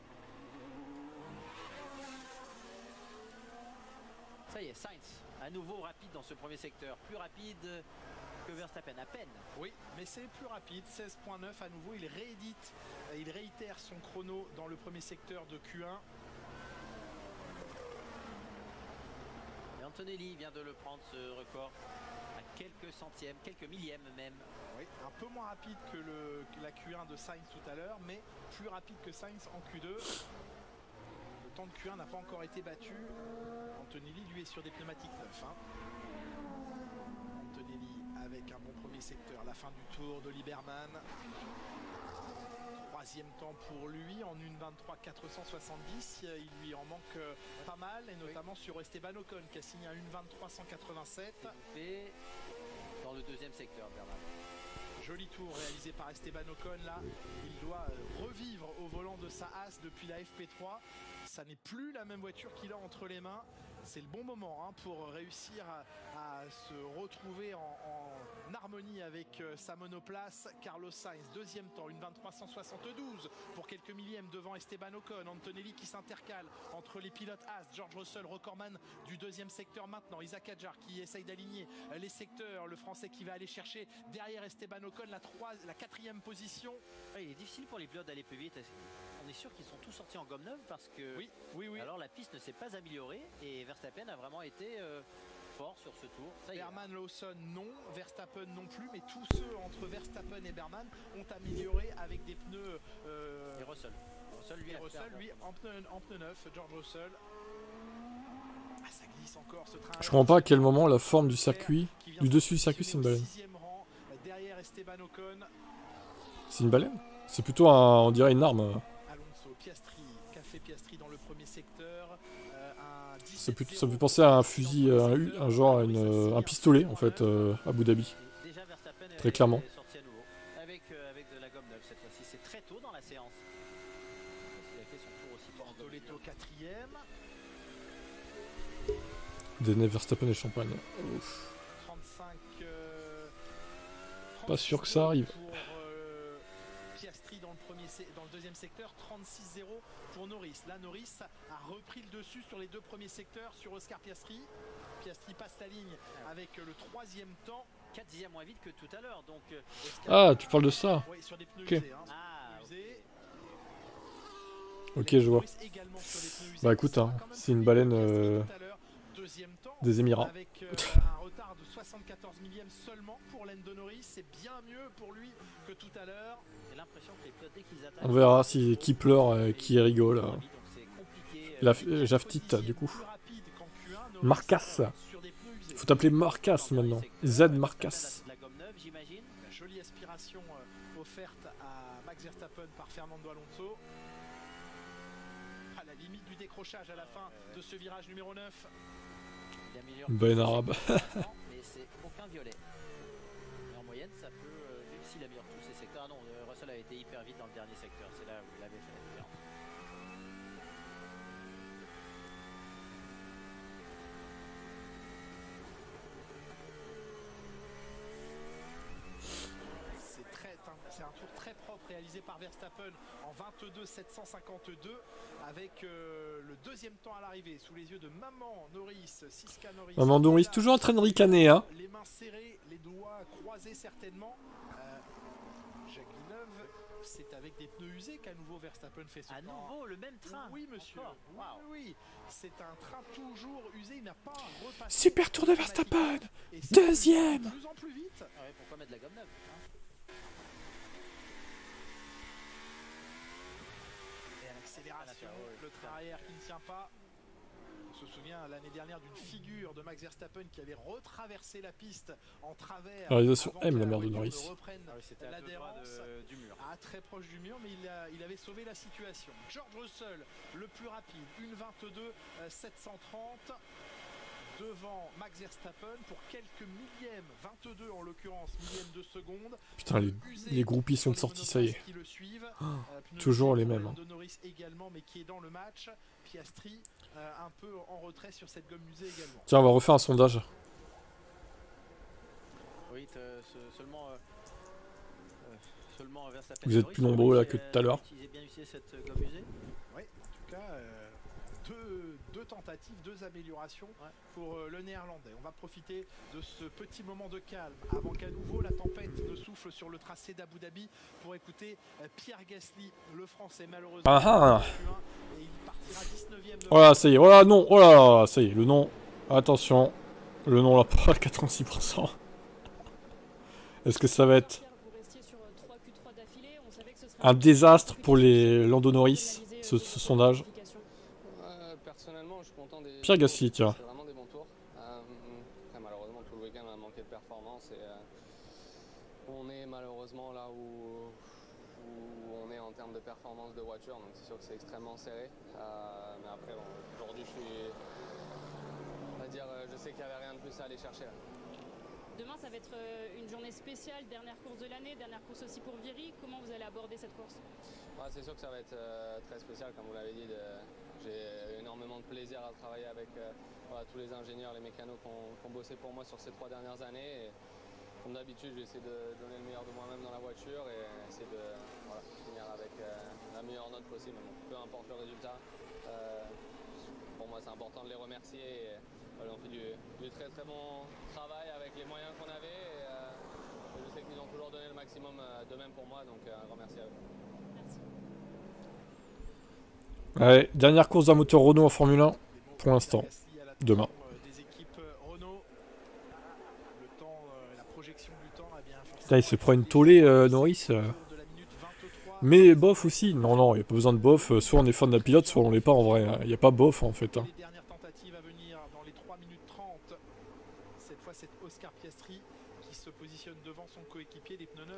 Ça y est, Sainz, à nouveau rapide dans ce premier secteur. Plus rapide que Verstappen, à peine. Oui, mais c'est plus rapide, 16.9 à nouveau. Il réitère son chrono dans le premier secteur de Q1. Et Antonelli vient de le prendre, ce record, à quelques centièmes, quelques millièmes même. Oui, un peu moins rapide que la Q1 de Sainz tout à l'heure, mais plus rapide que Sainz en Q2. Le temps de Q1 n'a pas encore été battu. Antonelli, lui, est sur des pneumatiques neufs. Antonelli avec un bon premier secteur. La fin du tour de Lieberman. Troisième temps pour lui en 1:23.470. Il lui en manque pas mal, et notamment sur Esteban Ocon qui a signé un 1:23.187. Et dans le deuxième secteur, Bernard. Joli tour réalisé par Esteban Ocon là. Il doit revivre au volant de sa Haas depuis la FP3. Ça n'est plus la même voiture qu'il a entre les mains. C'est le bon moment pour réussir à se retrouver en harmonie avec sa monoplace. Carlos Sainz, deuxième temps, 1:23.172 pour quelques millièmes devant Esteban Ocon. Antonelli qui s'intercale entre les pilotes Haas. George Russell, recordman du deuxième secteur maintenant. Isaac Hadjar qui essaye d'aligner les secteurs. Le Français qui va aller chercher derrière Esteban Ocon la quatrième position. Il est difficile pour les pilotes d'aller plus vite. On est sûr qu'ils sont tous sortis en gomme neuve parce que oui. Alors la piste ne s'est pas améliorée et Verstappen a vraiment été fort sur ce tour. Berman, Lawson non, Verstappen non plus, mais tous ceux entre Verstappen et Berman ont amélioré avec des pneus et Russell lui en pneu neuf. George Russell. Ça glisse encore ce train. Je comprends pas à quel moment la forme du circuit, du dessus du circuit, c'est une baleine. Derrière Esteban Ocon. C'est une baleine? C'est plutôt on dirait une arme. Alonso, Piastri, Café Piastri dans le premier secteur. Ça me fait penser à un fusil, un pistolet en fait, à Abu Dhabi. Très clairement. Avec de la gomme neuve cette fois-ci, c'est très tôt dans la séance. Il a fait son tour aussi. Bortoletto quatrième. Deneuve, Verstappen et Champagne. 35. Pas sûr que ça arrive. Pour Piastri dans le deuxième secteur, 36-0 pour Norris. Là, Norris a repris le dessus sur les deux premiers secteurs sur Oscar Piastri. Piastri passe la ligne avec le troisième temps. 4 dixièmes moins vite que tout à l'heure. Donc, ah, tu parles de ça? Oui, sur des pneus okay. usés. Usés. Ok, je vois. Bah écoute, c'est une baleine des Émirats. Avec un retard de 74 millièmes seulement pour Lando Norris, c'est bien mieux pour lui que tout à l'heure. J'ai l'impression que les pilotes dès qu'ils attaquent. On verra qui pleure et qui rigole. J'aftite du coup. Marcas. Faut t'appeler Marcas maintenant. Z Marcas. Jolie aspiration offerte à Max Verstappen par Fernando Alonso. À la limite du décrochage à la fin de ce virage numéro 9. Ben arabe. Mais c'est aucun violet. Mais en moyenne, ça peut, même s'il améliore tous ses secteurs. Ah non, Russell a été hyper vite dans le dernier secteur. C'est là où il avait fait la différence. C'est un tour très propre réalisé par Verstappen en 22.752 avec le deuxième temps à l'arrivée sous les yeux de Maman Norris, Siska Norris. Maman Norris toujours en train de ricaner, hein. Les mains serrées, les doigts croisés certainement. Jacques Villeneuve, c'est avec des pneus usés qu'à nouveau Verstappen fait son À nouveau le même train. Oui monsieur. Oui. C'est un train toujours usé, il n'a pas repassé. Super tour de Verstappen. Deuxième. De plus en plus vite. Ah ouais, pourquoi mettre de la gomme neuve Accélération, le train arrière qui ne tient pas. On se souvient l'année dernière d'une figure de Max Verstappen qui avait retraversé la piste en travers. Réalisation M, la mère de Norris. C'était l'adhérence du mur. Très proche du mur, mais il avait sauvé la situation. George Russell, le plus rapide, 1:22.730. Devant Max Verstappen pour quelques millièmes, 22 en l'occurrence, millièmes de seconde. Putain, les groupies sont sortis, ça y est. Toujours les mêmes. Norris également, mais qui est dans le match. Piastri un peu en retrait sur cette gomme usée également. Tiens, on va refaire un sondage. Oui, seulement Verstappen. Vous êtes plus nombreux là que tout à l'heure. Vous avez bien utilisé cette gomme usée. Oui, en tout cas. Deux tentatives, deux améliorations pour le néerlandais. On va profiter de ce petit moment de calme avant qu'à nouveau la tempête ne souffle sur le tracé d'Abu Dhabi pour écouter Pierre Gasly, le français malheureusement. Et il partira 19e. Voilà, ça y est. Voilà, non. Oh là là, ça y est. Le nom. Attention. Le nom là, pas 86%. Est-ce que ça va être un désastre pour les Lando Norris, ce sondage? Personnellement, je suis content des... Pierre Gasly, tiens. C'est vraiment des bons tours. Malheureusement, tout le week-end, on a manqué de performance et on est malheureusement là où on est en termes de performance de voiture, donc c'est sûr que c'est extrêmement serré. Mais après, bon, aujourd'hui, je sais qu'il n'y avait rien de plus à aller chercher là. Demain, ça va être une journée spéciale, dernière course de l'année, dernière course aussi pour Viry. Comment vous allez aborder cette course? C'est sûr que ça va être très spécial, comme vous l'avez dit. J'ai énormément de plaisir à travailler avec tous les ingénieurs, les mécanos qui ont bossé pour moi sur ces 3 dernières années. Et, comme d'habitude, je vais essayer de donner le meilleur de moi-même dans la voiture et essayer de finir avec la meilleure note possible. Donc, peu importe le résultat, pour moi, c'est important de les remercier. Et, ils ont fait du très très bon travail avec les moyens qu'on avait. Et, je sais qu'ils ont toujours donné le maximum de même pour moi, donc un grand merci à eux. Ouais, dernière course d'un moteur Renault en Formule 1 pour l'instant. Demain. Putain, il se prend une tollée, Norris. Mais bof aussi. Non, non, il n'y a pas besoin de bof. Soit on est fan d'un pilote, soit on l'est pas en vrai. Il n'y a pas bof en fait.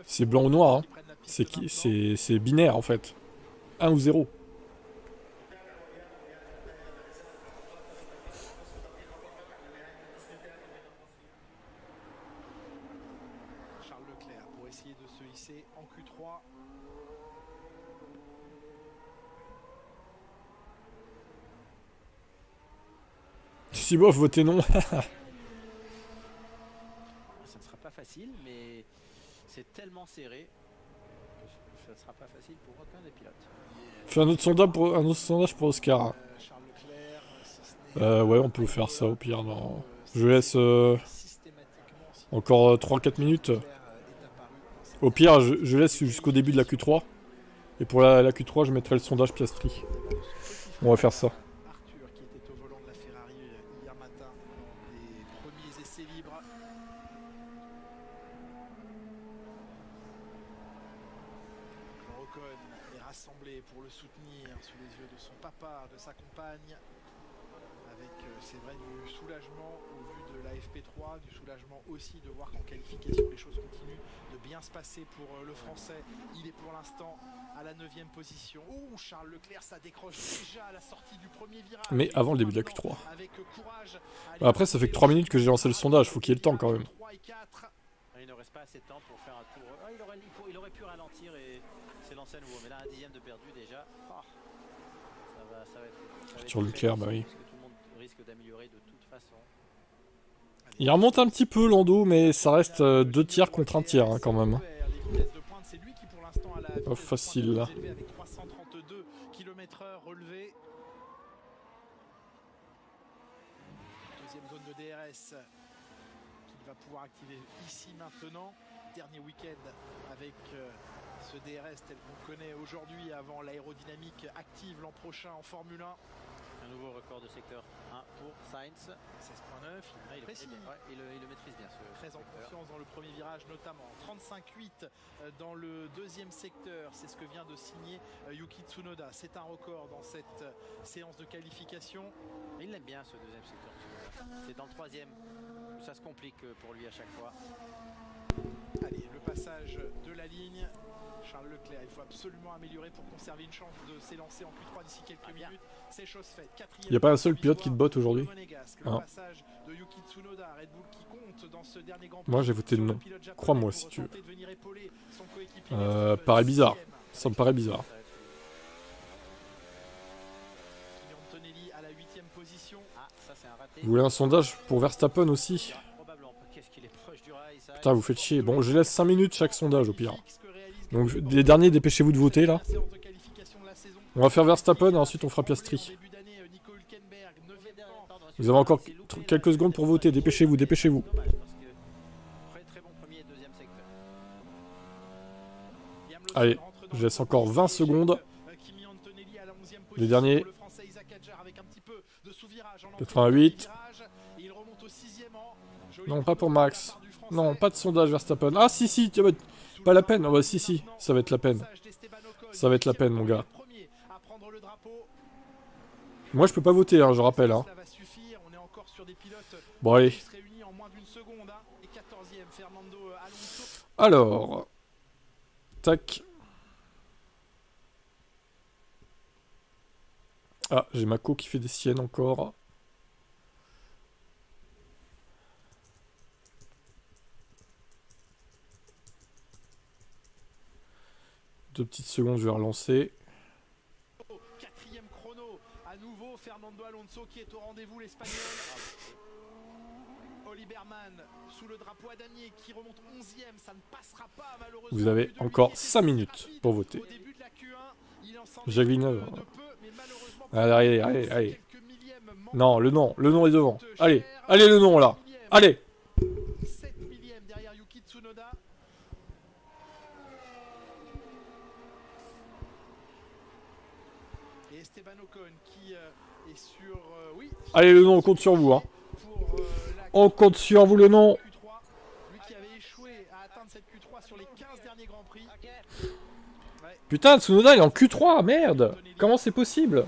C'est blanc ou noir. Hein. C'est binaire en fait. 1 ou 0. Charles Leclerc pour essayer de se hisser en Q3. Si bof, votez non. Ça ne sera pas facile, mais c'est tellement serré que ça ne sera pas facile pour aucun des pilotes. Fais un autre sondage pour Oscar. Ouais, on peut faire ça au pire. Non. Je laisse encore 3-4 minutes. Au pire, je laisse jusqu'au début de la Q3. Et pour la Q3, je mettrai le sondage Piastri. On va faire ça. Arthur qui était au volant de la Ferrari hier matin des premiers essais libres. Ocon est rassemblé pour le soutenir sous les yeux de son papa, de sa compagne. Avec, c'est vrai, du soulagement au vu de la FP3, du soulagement aussi de voir qu'en qualification les choses continuent de bien se passer pour le Français. Il est pour l'instant à la 9e position. Oh, Charles Leclerc, ça décroche déjà à la sortie du premier virage. Mais avant le début de la Q3. Après, ça fait que 3 minutes que j'ai lancé le sondage, faut qu'il y ait le temps quand même. Il ne reste pas assez de temps pour faire un tour. Il aurait pu ralentir et s'est lancé à nouveau. Mais là, un dixième de perdu déjà. Oh, ça va être sur Leclerc, bah oui. Parce que tout le monde risque d'améliorer de toute façon. Il remonte un petit peu Lando, mais ça reste 2 tiers contre 1 tiers hein, quand même. Pas facile là. Avec 332 km/h relevé. Deuxième zone de DRS qu'il va pouvoir activer ici maintenant. Dernier week-end avec ce DRS tel qu'on connaît aujourd'hui avant l'aérodynamique active l'an prochain en Formule 1. Un nouveau record de secteur 1 pour Sainz. 16.9, il le maîtrise bien. Très en confiance dans le premier virage notamment. 35.8 dans le deuxième secteur, c'est ce que vient de signer Yuki Tsunoda. C'est un record dans cette séance de qualification. Il l'aime bien ce deuxième secteur. C'est dans le troisième où ça se complique pour lui à chaque fois. Allez, le passage de la ligne. Charles Leclerc, il faut absolument améliorer pour conserver une chance de s'élancer en Q3 d'ici quelques minutes. C'est chose faite. Il n'y a pas un seul pilote qui te botte aujourd'hui. Moi j'ai voté non. Crois-moi si tu veux. Paraît bizarre. Ça me paraît bizarre. Vous voulez un sondage pour Verstappen aussi? Putain, vous faites chier. Bon, je laisse 5 minutes chaque sondage au pire. Donc les derniers, dépêchez-vous de voter là. On va faire Verstappen et ensuite on fera Piastri. Vous avez encore quelques secondes pour voter, dépêchez-vous, dépêchez-vous. Allez, je laisse encore 20 secondes. Les derniers. 88. Non, pas pour Max. Non, pas de sondage Verstappen. Ah si, si, tiens, pas la peine. Ah bah si, si, ça va être la peine. Ça va être la peine, mon gars. Moi, je peux pas voter, hein, je rappelle. Hein. Bon, allez. Alors. Tac. Ah, j'ai Mako qui fait des siennes encore. Deux petites secondes, je vais relancer. Quatrième chrono, à nouveau Fernando Alonso qui est au rendez-vous, l'Espagnol. Oliberman sous le drapeau à damier qui remonte 11e, ça ne passera pas malheureusement. Vous avez encore 5 minutes pour voter. Jacques Villeneuve. Allez, allez, allez. Non, le nom est devant. Allez, allez le nom là. Allez. 7 millième derrière Yuki Tsunoda. Et Esteban Ocon qui est sur... oui. Allez, le nom, on compte sur vous. Hein. On compte sur vous, le nom. Lui qui avait échoué à atteindre cette Q3 sur les 15 derniers Grands Prix. Putain, Tsunoda il est en Q3, merde. Comment c'est possible?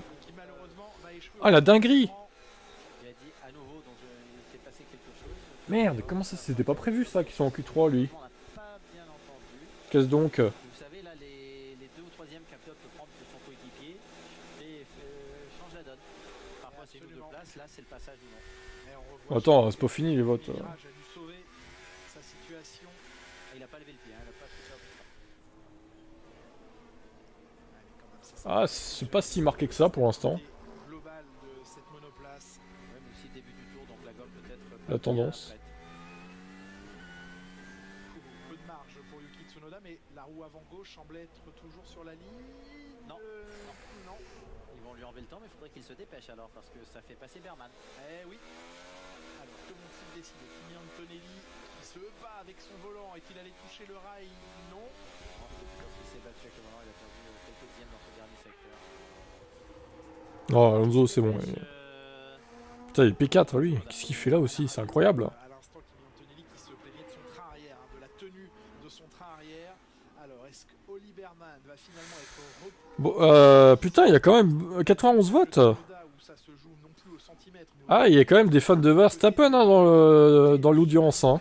Ah, la dinguerie. Merde, comment ça, c'était pas prévu ça qu'ils sont en Q3 lui? Qu'est-ce donc? Vous savez là les 2 ou 3e qu'un pilote peut prendre pour son coéquipier et change la donne. Parfois c'est une ou deux places, là c'est le passage du nom. Attends, c'est pas fini les votes. Il a pas levé le pied, hein, il a pas fait ça. Ah, c'est pas si marqué que ça pour l'instant. La tendance. Peu de marge pour Yuki Tsunoda, mais la roue avant gauche semblait être toujours sur la ligne. Non. Non. Ils vont lui enlever le temps, mais il faudrait qu'il se dépêche alors, parce que ça fait passer Berman. Eh oui. Alors, que vont-ils décider? Kimi Antonelli qui se bat avec son volant, est-il allé toucher le rail? Non. Il s'est battu avec le volant, il a perdu quelques dixièmes dans ce dernier secteur. Oh, Alonso, c'est bon. Putain, il est P4 lui. Qu'est-ce qu'il fait là aussi? C'est incroyable. À l'instant, Kimi Antonelli qui se plaignait de son train arrière, de la tenue de son train arrière. Alors, est-ce que Oliberman va finalement être bon, putain, il y a quand même 91 votes. Ah, il y a quand même des fans de Verstappen hein, dans l'audience. Hein.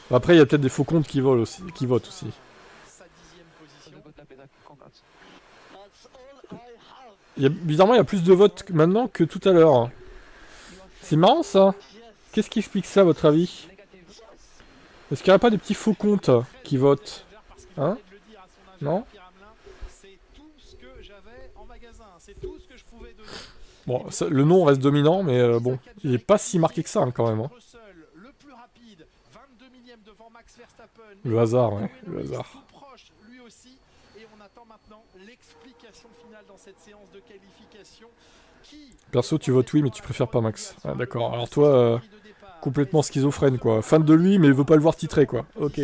Après, il y a peut-être des faux comptes qui votent aussi. Bizarrement, il y a plus de votes maintenant que tout à l'heure. C'est marrant ça. Qu'est-ce qui explique ça à votre avis? Est-ce qu'il n'y a pas des petits faux comptes qui votent? Hein? Non? Bon, ça, le nom reste dominant, mais bon, il n'est pas si marqué que ça hein, quand même. Hein. Le hasard, ouais, le hasard. Perso, tu votes oui, mais tu préfères pas Max. Ah, d'accord, alors toi, complètement schizophrène, quoi. Fan de lui, mais veut pas le voir titrer, quoi. Ok.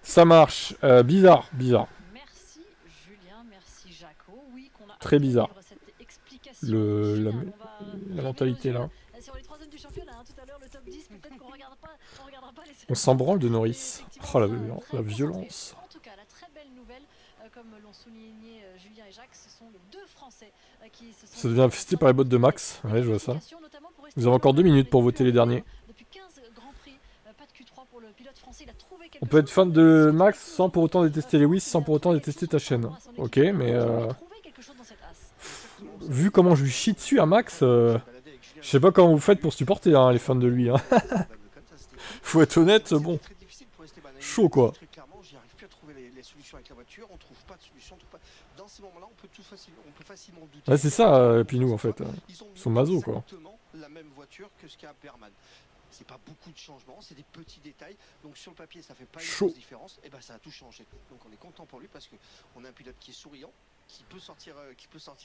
Ça marche. Bizarre, bizarre. Merci Julien, merci Jaco. Oui, qu'on a très bizarre. La mentalité, là. Sur les 3 zones du championnat, hein, tout à l'heure, le top 10, peut-être qu'on regardera pas les... On s'en branle de Norris. Oh, la violence. En tout cas, la très belle nouvelle, comme l'ont souligné Julien et Jacques, ce sont les 2 Français qui se sont... Ça devient infesté par les bottes de Max. Ouais, je vois ça. Vous avez encore 2 minutes pour voter les derniers. On peut être fan de Max sans pour autant détester Lewis, sans pour autant détester ta chaîne. Ok, mais... vu comment je lui chie dessus à Max, je sais pas comment vous faites pour supporter hein, les fans de lui. Hein. Faut être honnête, bon. Chaud quoi. Ouais, c'est ça, et puis nous en fait. Ils sont maso quoi. La même voiture que ce qu'a Berman. C'est pas beaucoup de changements, c'est des petits détails. Donc sur le papier, ça fait pas une grosse différence. Et ben ça a tout changé. Donc on est content pour lui parce qu'on a un pilote qui est souriant, qui peut sortir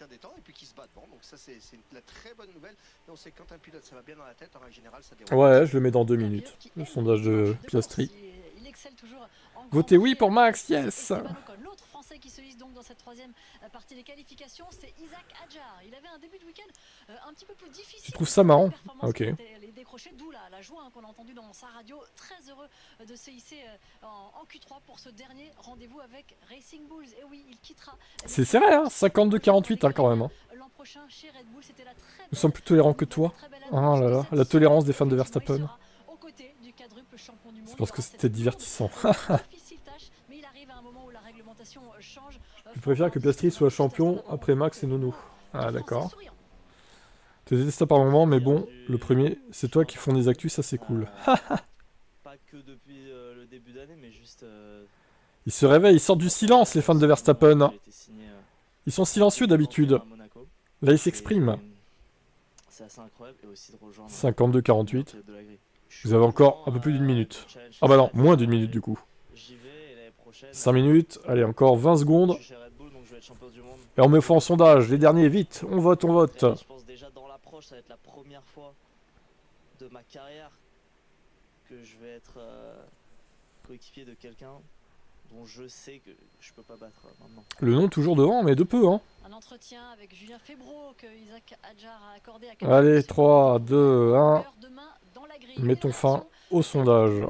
des temps et puis qui se bat devant. Donc ça c'est la très bonne nouvelle. Et on sait que quand un pilote ça va bien dans la tête, en général ça déroule. Ouais, je le mets dans 2 minutes. Le sondage de Piastri. il excelle toujours en Votez Grand oui Prix pour avec Max, yes. Esteban Ocon. L'autre Français qui se hisse donc dans cette troisième partie des qualifications, c'est Isaac Hadjar. Il avait un début de week-end un petit peu plus difficile. Tu trouves ça marrant? Ok. Les décrochés, d'où la joie qu'on a entendue dans sa radio. Très heureux de se hisser en Q3 pour ce dernier rendez-vous avec Racing Bulls. Et oui, il quittera. C'est serré, hein, 52-48 hein, quand même. Hein. L'an prochain chez Red Bull, c'était la très Nous sommes plus tolérants que toi. Oh là là, la tolérance des fans de Verstappen. C'est parce que c'était divertissant. Je préfère que Piastri soit champion après Max et Nono. Ah d'accord. T'es détestable par moment, mais bon, le premier, c'est toi qui font des actus, ça c'est cool. Pas que depuis le début d'année, mais juste... Ils se réveillent, ils sortent du silence, les fans de Verstappen. Ils sont silencieux d'habitude. Là, ils s'expriment. C'est assez incroyable, et aussi de rejoindre 52-48. Vous avez encore un peu plus d'une minute. Ah bah non, moins d'une minute du coup. 5 minutes, allez, encore 20 secondes. Et on me fait en sondage, les derniers, vite, on vote, on vote. Je pense déjà dans l'approche, ça va être la première fois de ma carrière que je vais être coéquipier de quelqu'un dont je sais que je peux pas battre maintenant. Le nom toujours devant, mais de peu, hein. Un entretien avec Julien Febvreau que Isaac Hadjar a accordé à... Allez, 3, 2, 1. Mettons fin au sondage.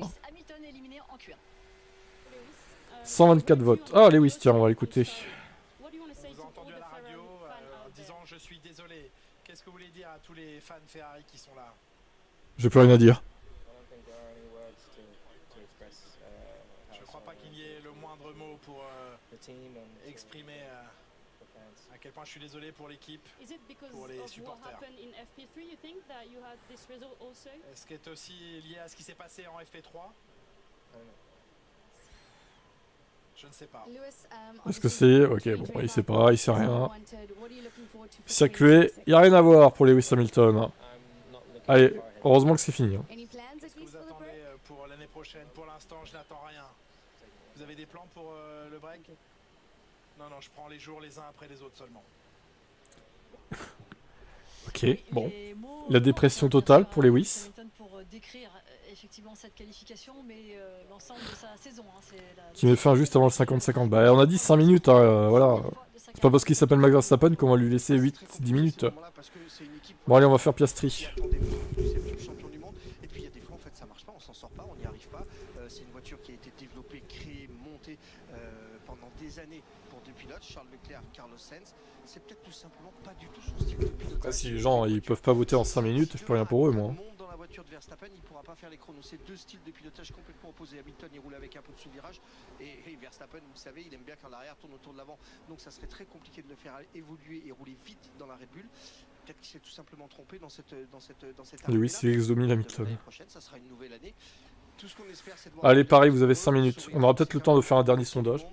124 votes. Ah, Lewis, tiens, on va l'écouter. Vous avez entendu à la radio en disant je suis désolé. Qu'est-ce que vous voulez dire à tous les fans Ferrari qui sont là? J'ai plus rien à dire. Je crois pas qu'il y ait le moindre mot pour exprimer à quel point je suis désolé pour l'équipe, pour les supporters. Est-ce que c'est aussi lié à ce qui s'est passé en FP3? Je ne sais pas. Est-ce que c'est... Ok, bon, il sait pas, il sait rien. Circuit, il n'y a rien à voir pour Lewis Hamilton. Allez, heureusement que c'est fini. Qu'est-ce que vous attendez pour l'année prochaine? Pour l'instant, je n'attends rien. Vous avez des plans pour le break? Non, non, je prends les jours les uns après les autres seulement. Ok, bon. La dépression totale pour Lewis. Pour décrire effectivement cette qualification, mais l'ensemble de sa saison. Qui met fin juste avant le 50-50. Bah, on a dit 5 minutes, hein, voilà. C'est pas parce qu'il s'appelle Max Verstappen qu'on va lui laisser 8-10 minutes. Bon, allez, on va faire Piastri. Et puis il y a des fois, en fait, ça marche pas, on s'en sort pas, on n'y arrive pas. C'est une voiture qui a été développée, créée, montée pendant des années pour deux pilotes, Charles Leclerc, Carlos Sainz. C'est peut-être tout simplement pas du tout son style de pilotage. Après, si les gens ils peuvent pas voter en 5 minutes, je peux rien pour eux, moi. Dans la voiture de Verstappen, il pourra pas faire les chronos. C'est deux styles de pilotage complètement opposés. Hamilton, il roule avec un peu de sous-virage. Et Verstappen, vous savez, il aime bien quand l'arrière tourne autour de l'avant. Donc ça serait très compliqué de le faire évoluer et rouler vite dans la Red Bull. Peut-être qu'il s'est tout simplement trompé dans cette Lewis, il ex-domine Hamilton. L'année prochaine, ça sera une nouvelle année. Tout ce qu'on espère, c'est de voir... Allez, pareil, vous avez 5 minutes. On aura peut-être le temps de faire un dernier sondage.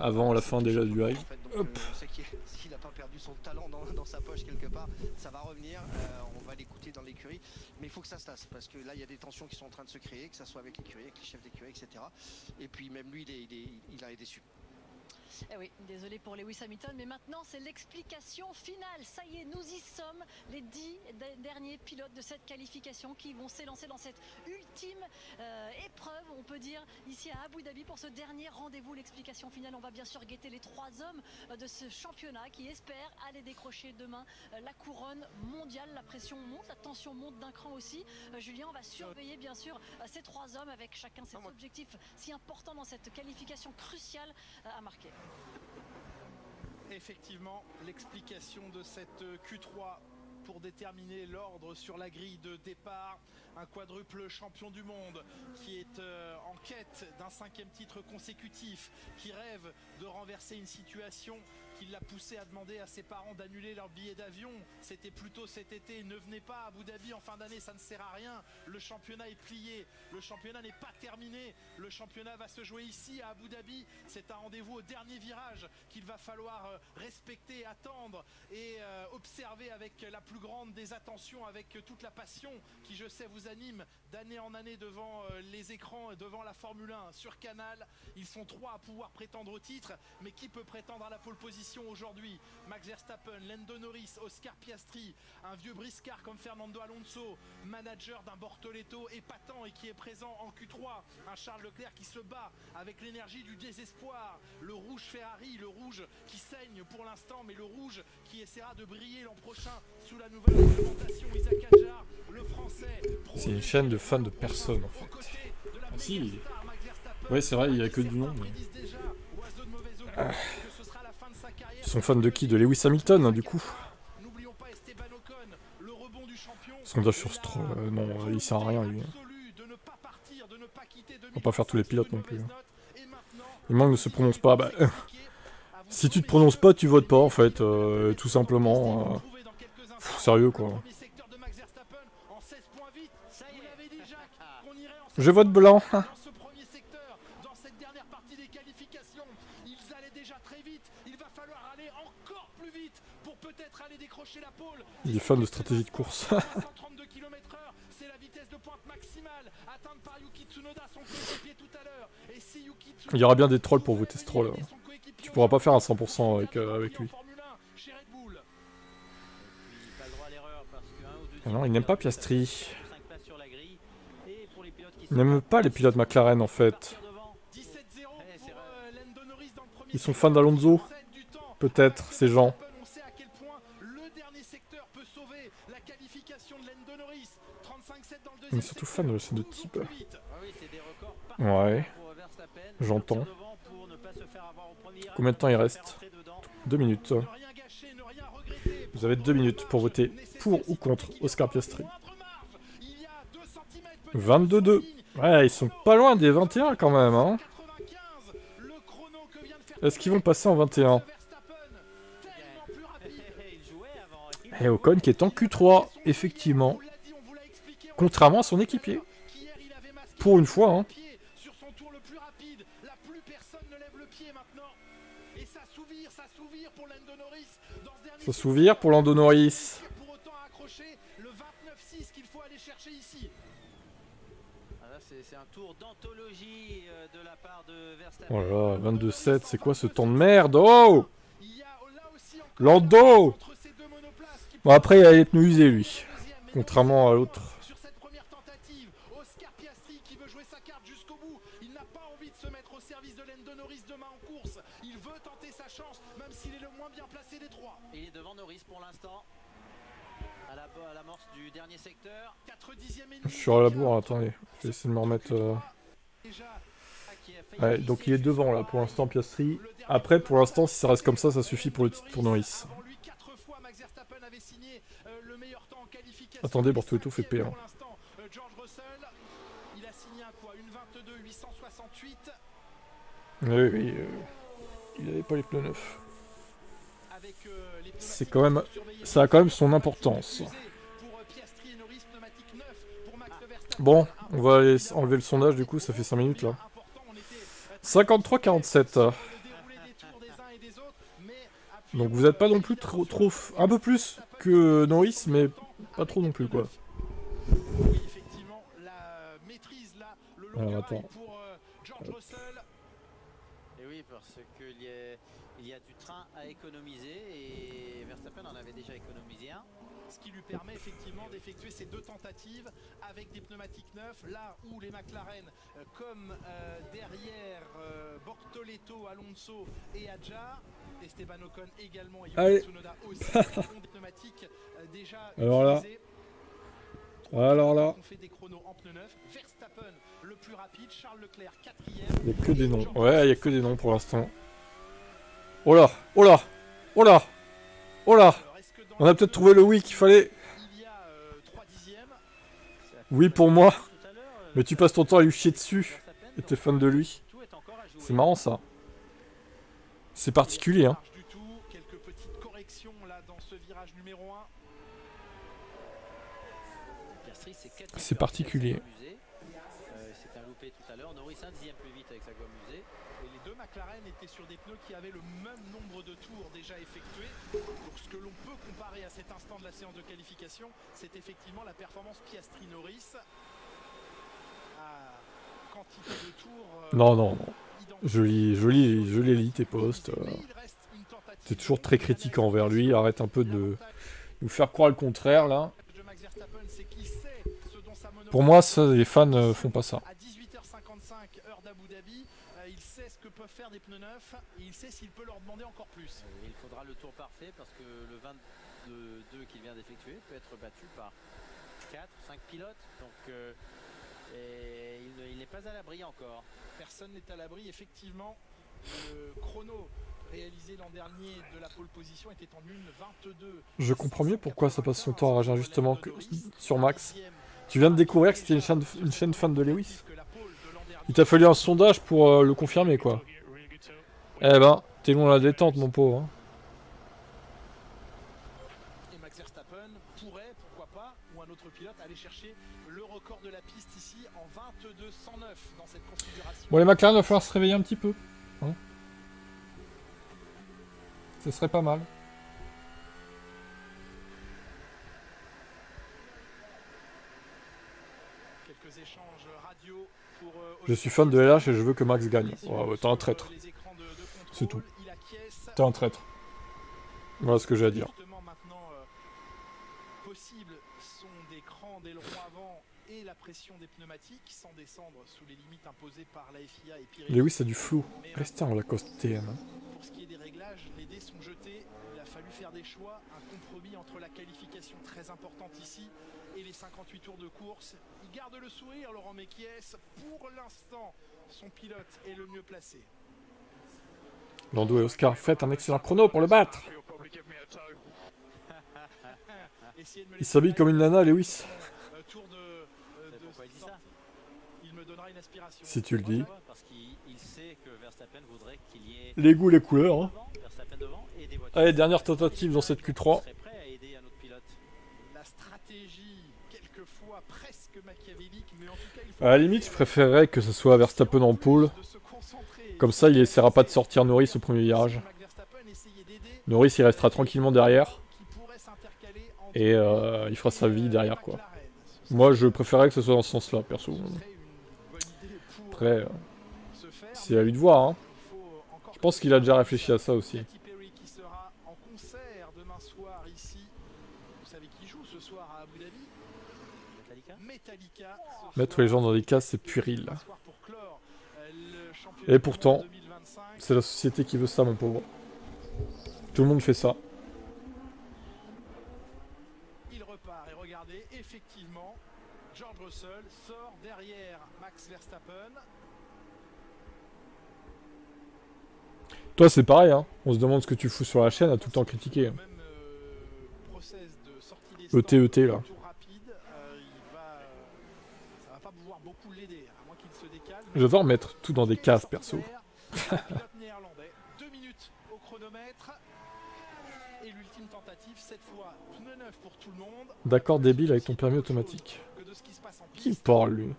Avant la fin déjà du high. Hop. S'il n'a pas perdu son talent dans sa poche quelque part, ça va revenir. On va l'écouter dans l'écurie. Mais il faut que ça se tasse parce que là, il y a des tensions qui sont en train de se créer, que ce soit avec l'écurie, avec les chefs d'écurie, etc. Et puis même lui, il a été déçu. Eh oui, désolé pour Lewis Hamilton, mais maintenant c'est l'explication finale. Ça y est, nous y sommes, les 10 derniers pilotes de cette qualification qui vont s'élancer dans cette ultime épreuve, on peut dire, ici à Abu Dhabi pour ce dernier rendez-vous. L'explication finale, on va bien sûr guetter les 3 hommes de ce championnat qui espèrent aller décrocher demain la couronne mondiale. La pression monte, la tension monte d'un cran aussi. Julien, on va surveiller bien sûr ces 3 hommes avec chacun ses objectifs si importants dans cette qualification cruciale à marquer. Effectivement, l'explication de cette Q3 pour déterminer l'ordre sur la grille de départ. Un quadruple champion du monde qui est en quête d'un 5e titre consécutif, qui rêve de renverser une situation qui l'a poussé à demander à ses parents d'annuler leur billet d'avion. C'était plutôt cet été, ne venez pas à Abu Dhabi en fin d'année, ça ne sert à rien. Le championnat est plié, le championnat n'est pas terminé, le championnat va se jouer ici à Abu Dhabi. C'est un rendez-vous au dernier virage qu'il va falloir respecter, attendre et observer avec la plus grande des attentions, avec toute la passion qui, je sais, vous anime d'année en année devant les écrans, devant la Formule 1 sur Canal. Ils sont 3 à pouvoir prétendre au titre, mais qui peut prétendre à la pole position aujourd'hui? Max Verstappen, Lando Norris, Oscar Piastri, un vieux briscard comme Fernando Alonso, manager d'un Bortoleto épatant et qui est présent en Q3, un Charles Leclerc qui se bat avec l'énergie du désespoir, le rouge Ferrari, le rouge qui saigne pour l'instant, mais le rouge qui essaiera de briller l'an prochain sous la nouvelle réglementation. Isaac Hadjar, le français. C'est une chaîne de fans de personnes en fait. Ah, si. Ouais, c'est vrai, il n'y a que du nom. Mais... Ils sont fans de qui? De Lewis Hamilton, hein, du coup. Sondage sur Stroll. Non, il sert à rien, lui. On va pas faire tous les pilotes non plus. Il manque ne se prononce pas. Bah, si tu te prononces pas, tu votes pas en fait. Tout simplement. Sérieux quoi. Je vote blanc. Il est fan de stratégie de course. Il y aura bien des trolls pour voter Stroll. Tu pourras pas faire un 100% avec lui. Ah non, il n'aime pas Piastri. Il n'aime pas les pilotes McLaren en fait. Ils sont fans d'Alonso. Peut-être, ces gens. Mais surtout fan de ces deux types. Ouais. J'entends. Combien de temps il reste? 2 minutes. Vous avez 2 minutes pour voter pour ou contre Oscar Piastri. 22-2. Ouais, ils sont pas loin des 21 quand même. Hein. Est-ce qu'ils vont passer en 21? Et Ocon qui est en Q3, effectivement. Contrairement à son équipier. Pour une fois, hein. Ça s'ouvre pour Lando Norris. Voilà, 22-7, c'est quoi ce temps de merde? Oh! Lando! Bon, après, il a les pneus usés, lui. Contrairement à l'autre. Il est devant Norris pour l'instant. À l'amorce du dernier secteur. 4/10e et je suis à la bourre, attendez. Je vais essayer de me remettre... Ouais, donc il est devant là pour l'instant Piastri. Après pour l'instant si ça reste comme ça suffit pour le titre pour Norris. Attendez, Bortoleto fait P1. Oui, il avait pas les pneus neufs. C'est quand même... Ça a quand même son importance. Bon, on va aller enlever le sondage du coup, ça fait 5 minutes là. 53-47. Donc vous n'êtes pas non plus trop... Un peu plus que Norris, mais pas trop non plus quoi. Alors attends. Et oui, parce qu'il y a du train à économiser et Verstappen en avait déjà économisé un. Ce qui lui permet effectivement d'effectuer ces 2 tentatives avec des pneumatiques neufs, là où les McLaren, comme derrière Bortoleto, Alonso et Hadjar, Esteban Ocon également et Yuki Tsunoda aussi, ont des pneumatiques déjà utilisés. Alors là. On fait des chronos en pneus neufs. Verstappen le plus rapide, Charles Leclerc 4e. Il n'y a que des noms. Ouais, il n'y a que des noms pour l'instant. Oh là, oh là, oh là, oh là. On a peut-être trouvé le oui qu'il fallait. Oui pour moi. Mais tu passes ton temps à lui chier dessus. Et t'es fan de lui. C'est marrant ça. C'est particulier hein. Quelques petites corrections là dans ce virage numéro 1. C'est particulier. C'est un loupé tout à l'heure. Norris 1/10e plus vite avec sa gomme usée. Et les 2 McLaren étaient sur des pneus qui avaient le même nombre de tours déjà effectués. Donc ce que l'on peut comparer à cet instant de la séance de qualification, c'est effectivement la performance Piastri-Norris. quantité de tours. Non, non, non. Je lis tes posts. T'es toujours très critique envers lui. Arrête un peu de nous faire croire le contraire, là. Pour moi, ça, les fans font pas ça. À 18h55, heure d'Abu Dhabi, il sait ce que peuvent faire des pneus neufs et il sait s'il peut leur demander encore plus. Il faudra le tour parfait parce que le 22 qu'il vient d'effectuer peut être battu par 4-5 pilotes. Donc il n'est pas à l'abri encore. Personne n'est à l'abri, effectivement. Le chrono réalisé l'an dernier de la pole position était en 1:22. Je comprends mieux pourquoi ça passe son temps à rager injustement sur Max. Tu viens de découvrir que c'était une chaîne fan de Lewis. Il t'a fallu un sondage pour le confirmer, quoi. Eh ben, t'es loin de la détente, mon pauvre. Hein. Et Max Verstappen pourrait, pourquoi pas, ou un autre pilote, aller chercher le record de la piste ici en 22:109 dans cette configuration. Bon, les McLaren, il va falloir se réveiller un petit peu. Hein, ce serait pas mal. Je suis fan de LH et je veux que Max gagne. Ouais, t'es un traître. C'est tout. T'es un traître. Voilà ce que j'ai à dire. Possible sont des crans d'aileron avant et la pression des pneumatiques sans descendre sous les limites imposées par la FIA et Pirelli. Lewis a du flou. Restez en Lacoste TM. Pour ce qui est des réglages, les dés sont jetés. Il a fallu faire des choix, un compromis entre la qualification très importante ici et les 58 tours de course. Il garde le sourire, Laurent Mekies. Pour l'instant, son pilote est le mieux placé. Lando et Oscar, faites un excellent chrono pour le battre. Il s'habille comme une nana, Lewis. Si tu le dis. Les goûts, les couleurs. Hein. Allez, dernière tentative dans cette Q3. La stratégie, quelquefois presque machiavélique, mais en tout cas, à la limite, je préférerais que ce soit Verstappen en pole. Comme ça, il essaiera pas de sortir Norris au premier virage. Norris, il restera tranquillement derrière. Et il fera sa vie derrière, quoi. Moi, je préférerais que ce soit dans ce sens-là, perso. Après, c'est à lui de voir, hein. Je pense qu'il a déjà réfléchi à ça aussi. Mettre les gens dans des cases, c'est puéril. Et pourtant, c'est la société qui veut ça, mon pauvre. Tout le monde fait ça. Il repart et regardez, effectivement, George Russell sort derrière Max Verstappen. Toi, c'est pareil, hein. On se demande ce que tu fous sur la chaîne, à tout le temps critiquer. ET, là. J'adore mettre tout dans des cases, perso. D'accord, débile, avec ton permis automatique. Qui parle, lui?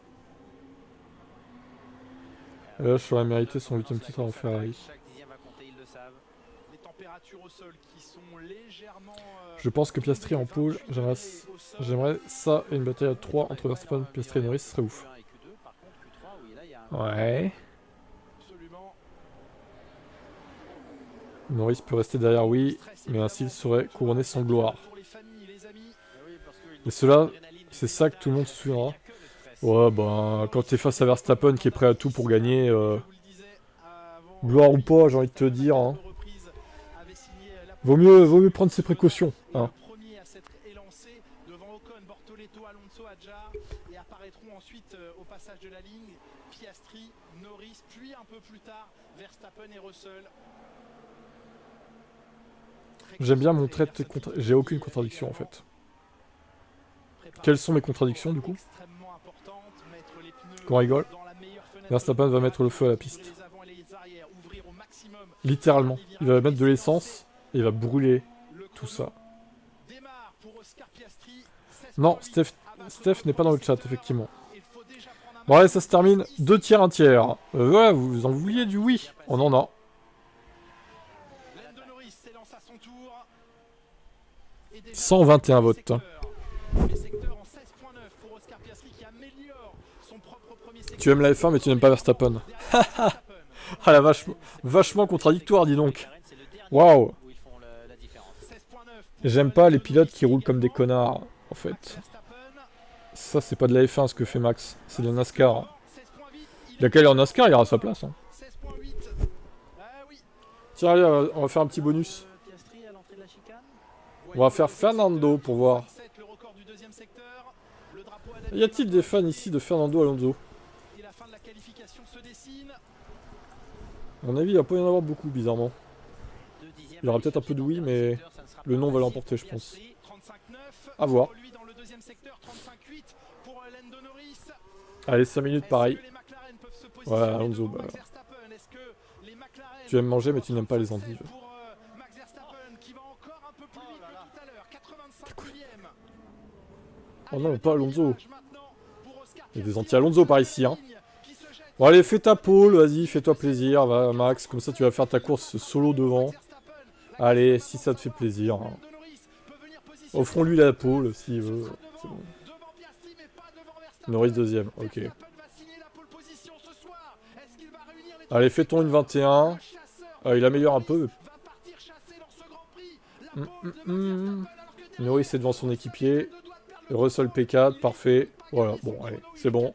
Là, je aurais mérité son 8ème titre en Ferrari. Je pense que Piastri en pole, j'aimerais ça et une bataille à 3 entre Verstappen, Piastri et Norris, ce serait ouf. Ouais. Norris peut rester derrière, oui, mais ainsi il saurait couronner son gloire. Et cela, c'est ça que tout le monde se souviendra. Ouais, bah, quand t'es face à Verstappen qui est prêt à tout pour gagner, gloire ou pas, j'ai envie de te dire, hein. Vaut mieux prendre ses précautions, hein. Piastri, Norris, puis un peu plus tard, Verstappen et Russell. J'aime bien montrer tes j'ai aucune contradiction en fait. Quelles sont mes contradictions du coup? Qu'on rigole. Verstappen va mettre le feu à la piste. Littéralement. Il va mettre de l'essence et il va brûler tout ça. Non, Steph n'est pas dans le chat, effectivement. Bon allez, ça se termine. 2 tiers, 1 tiers. Ouais, vous en vouliez du oui. On en a. 121 votes. Tu aimes la F1 mais tu n'aimes pas Verstappen. Ah la vache, vachement contradictoire, dis donc. Waouh. J'aime pas les pilotes qui roulent comme des connards, en fait. Ça, c'est pas de la F1 ce que fait Max, c'est de la NASCAR. Il a qu'à aller en NASCAR, il aura sa place. Hein. Tiens, allez, on va faire un petit bonus. On va faire Fernando pour voir. Y a-t-il des fans ici de Fernando Alonso? À mon avis, il va pas y en avoir beaucoup, bizarrement. Il y aura peut-être un peu de oui, mais le nom va l'emporter, je pense. À voir. Allez, 5 minutes, pareil. Ouais, Alonso, bah... Tu aimes manger, mais tu n'aimes pas les endives. Oh non, pas Alonso. Il y a des anti-Alonso par ici, hein. Bon, allez, fais ta pole, vas-y, fais-toi plaisir, va, Max. Comme ça, tu vas faire ta course solo devant. Allez, si ça te fait plaisir. Hein. Offrons-lui la pole, s'il veut. C'est bon. Norris deuxième, ok. Allez, fais-ton une 21. Il améliore un peu. Norris est devant son équipier. Russell P4, parfait. Voilà, bon, allez, c'est bon.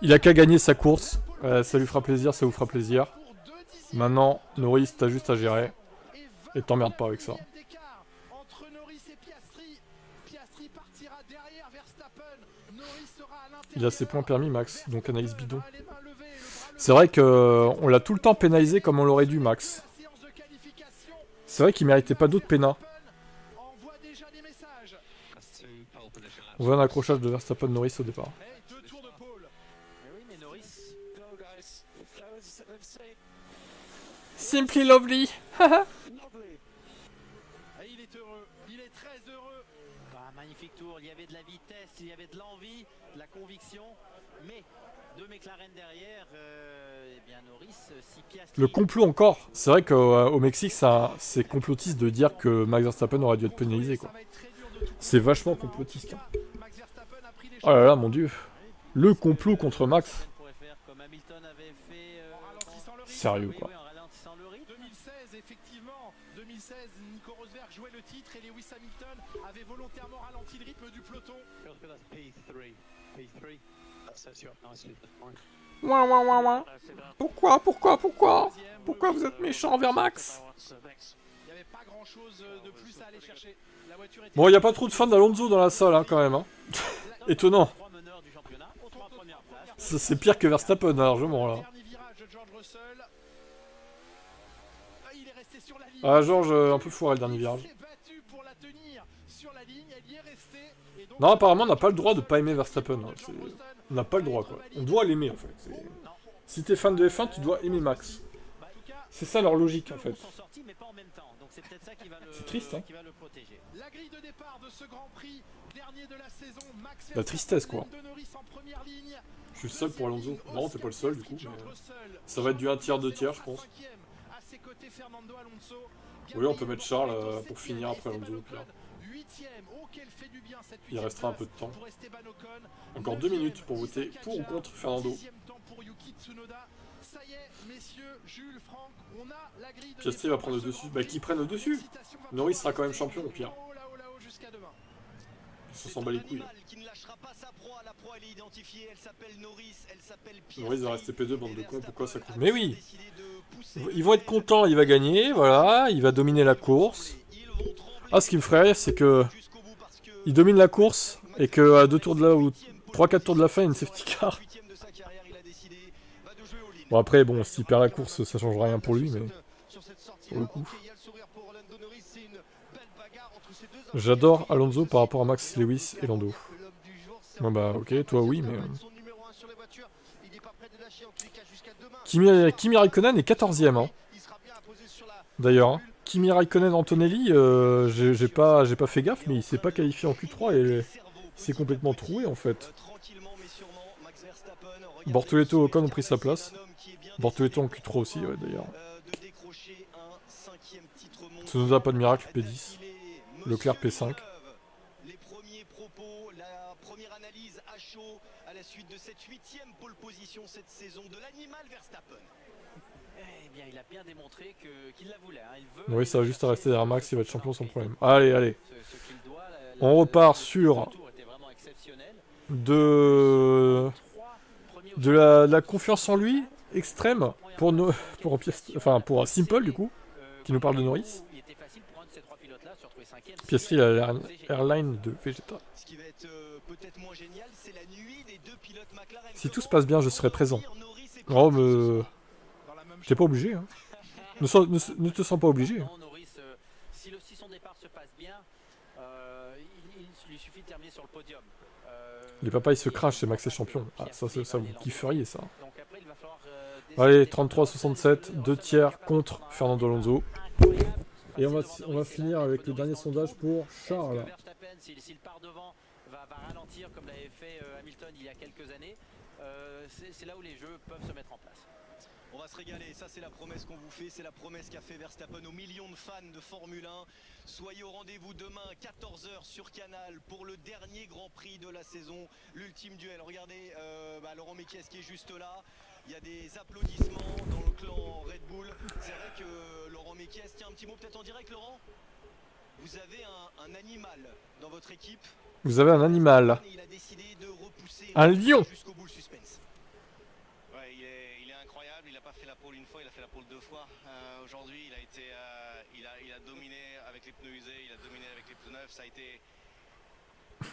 Il a qu'à gagner sa course. Ça lui fera plaisir, ça vous fera plaisir. Maintenant, Norris, t'as juste à gérer. Et t'emmerdes pas avec ça. Il a ses points permis, Max. Donc analyse bidon. C'est vrai qu'on l'a tout le temps pénalisé comme on l'aurait dû, Max. C'est vrai qu'il méritait pas d'autres pénats. On voit un accrochage de Verstappen Norris au départ. Simply lovely. Il est heureux, il est très heureux. Magnifique tour, il y avait de la vitesse, il y avait de l'envie, de la conviction, mais deux McLaren derrière, eh bien Norris, 6 piastres. Le complot encore. C'est vrai qu'au Mexique, c'est complotiste de dire que Max Verstappen aurait dû être pénalisé, quoi. C'est vachement complotiste. Hein. Oh là là, mon dieu. Le complot contre Max. Sérieux, quoi. 2016, effectivement. 2016, Nico Rosberg jouait le titre et Lewis Hamilton avait volontairement ralenti le rythme du peloton. Ouah, ouah, ouah, ouah. Pourquoi vous êtes méchant envers Max? Bon, il n'y a pas trop de fans d'Alonso dans la salle, hein, quand même. Hein. Étonnant. C'est pire que Verstappen, largement, là. Ah, Georges, un peu foiré le dernier virage. Non, apparemment, on n'a pas le droit de pas aimer Verstappen. Hein. On n'a pas le droit, quoi. On doit l'aimer, en fait. Si t'es fan de F1, tu dois aimer Max. C'est ça leur logique, en fait. C'est triste, hein. La tristesse, quoi. Je suis le seul pour Alonso. Non, t'es pas le seul, du coup. Mais... ça va être du 1 tiers, 2 tiers, je pense. Oui, on peut mettre Charles pour finir après Alonso. Il restera un peu de temps. Encore 2 minutes pour voter pour ou contre Fernando. Piastri va prendre le dessus. Bah, qu'il prenne le dessus. Norris sera quand même champion au pire. Ça s'en bat les couilles. Norris va rester P2, bande de cons, pourquoi ça coûte? Mais oui! Ils vont être contents, il va gagner, voilà, il va dominer la course. Ah, ce qui me ferait rire, c'est que... il domine la course, et que à 2 tours de là, ou 3-4 tours de la fin, il y a une safety car. Bon, après, bon, s'il perd la course, ça change rien pour lui, mais... pour le coup... J'adore Alonso par rapport à Max, Lewis et Lando. Bon bah ok, toi oui, mais... Kimi Raikkonen est 14ème, hein. D'ailleurs, hein. Kimi Raikkonen Antonelli, j'ai pas fait gaffe, mais il s'est pas qualifié en Q3 et il s'est complètement troué en fait. Bortoleto et Ocon ont pris sa place. Bortoleto en Q3 aussi, ouais, d'ailleurs. Tsunoda pas de miracle, P10. Leclerc P5. la suite de cette 8e pole position cette saison de l'animal Verstappen? Eh bien, il a bien démontré qu'il la voulait. Hein. Il veut. Oui, ça va juste à rester derrière Max, il va être champion sans problème. Allez, allez. On repart sur de la confiance en lui extrême pour Simple du coup, qui nous parle de Norris. Piastri a l'airline de Vegeta. Ce qui va être peut-être moins génial, c'est la nuit des deux pilotes McLaren. Si tout se passe bien, je serai présent. Oh, mais t'es pas obligé. Hein. Ne te sens pas obligé. Hein. Si son départ se passe bien, il lui suffit de terminer sur le podium. Les papas ils se crachent, c'est Max est champion. Ah, ça vous kifferiez ça. Allez, 33-67, 2 tiers contre Fernando Alonso. Et on va finir avec le dernier sondage pour Charles. Verstappen, s'il part devant, va ralentir comme l'avait fait Hamilton il y a quelques années. C'est là où les jeux peuvent se mettre en place. On va se régaler, ça c'est la promesse qu'on vous fait, c'est la promesse qu'a fait Verstappen aux millions de fans de Formule 1. Soyez au rendez-vous demain 14h sur Canal pour le dernier Grand Prix de la saison, l'ultime duel. Regardez Laurent Mekies qui est juste là. Il y a des applaudissements dans le clan Red Bull. C'est vrai que Laurent Mekies, tiens un petit mot peut-être en direct Laurent. Vous avez un animal dans votre équipe. Vous avez un animal. Il a décidé de repousser un lion. Jusqu'au bout le suspense. Ouais, il est incroyable, il n'a pas fait la pole une fois, il a fait la pole 2 fois. Aujourd'hui, il a dominé avec les pneus usés, il a dominé avec les pneus neufs. Ça a été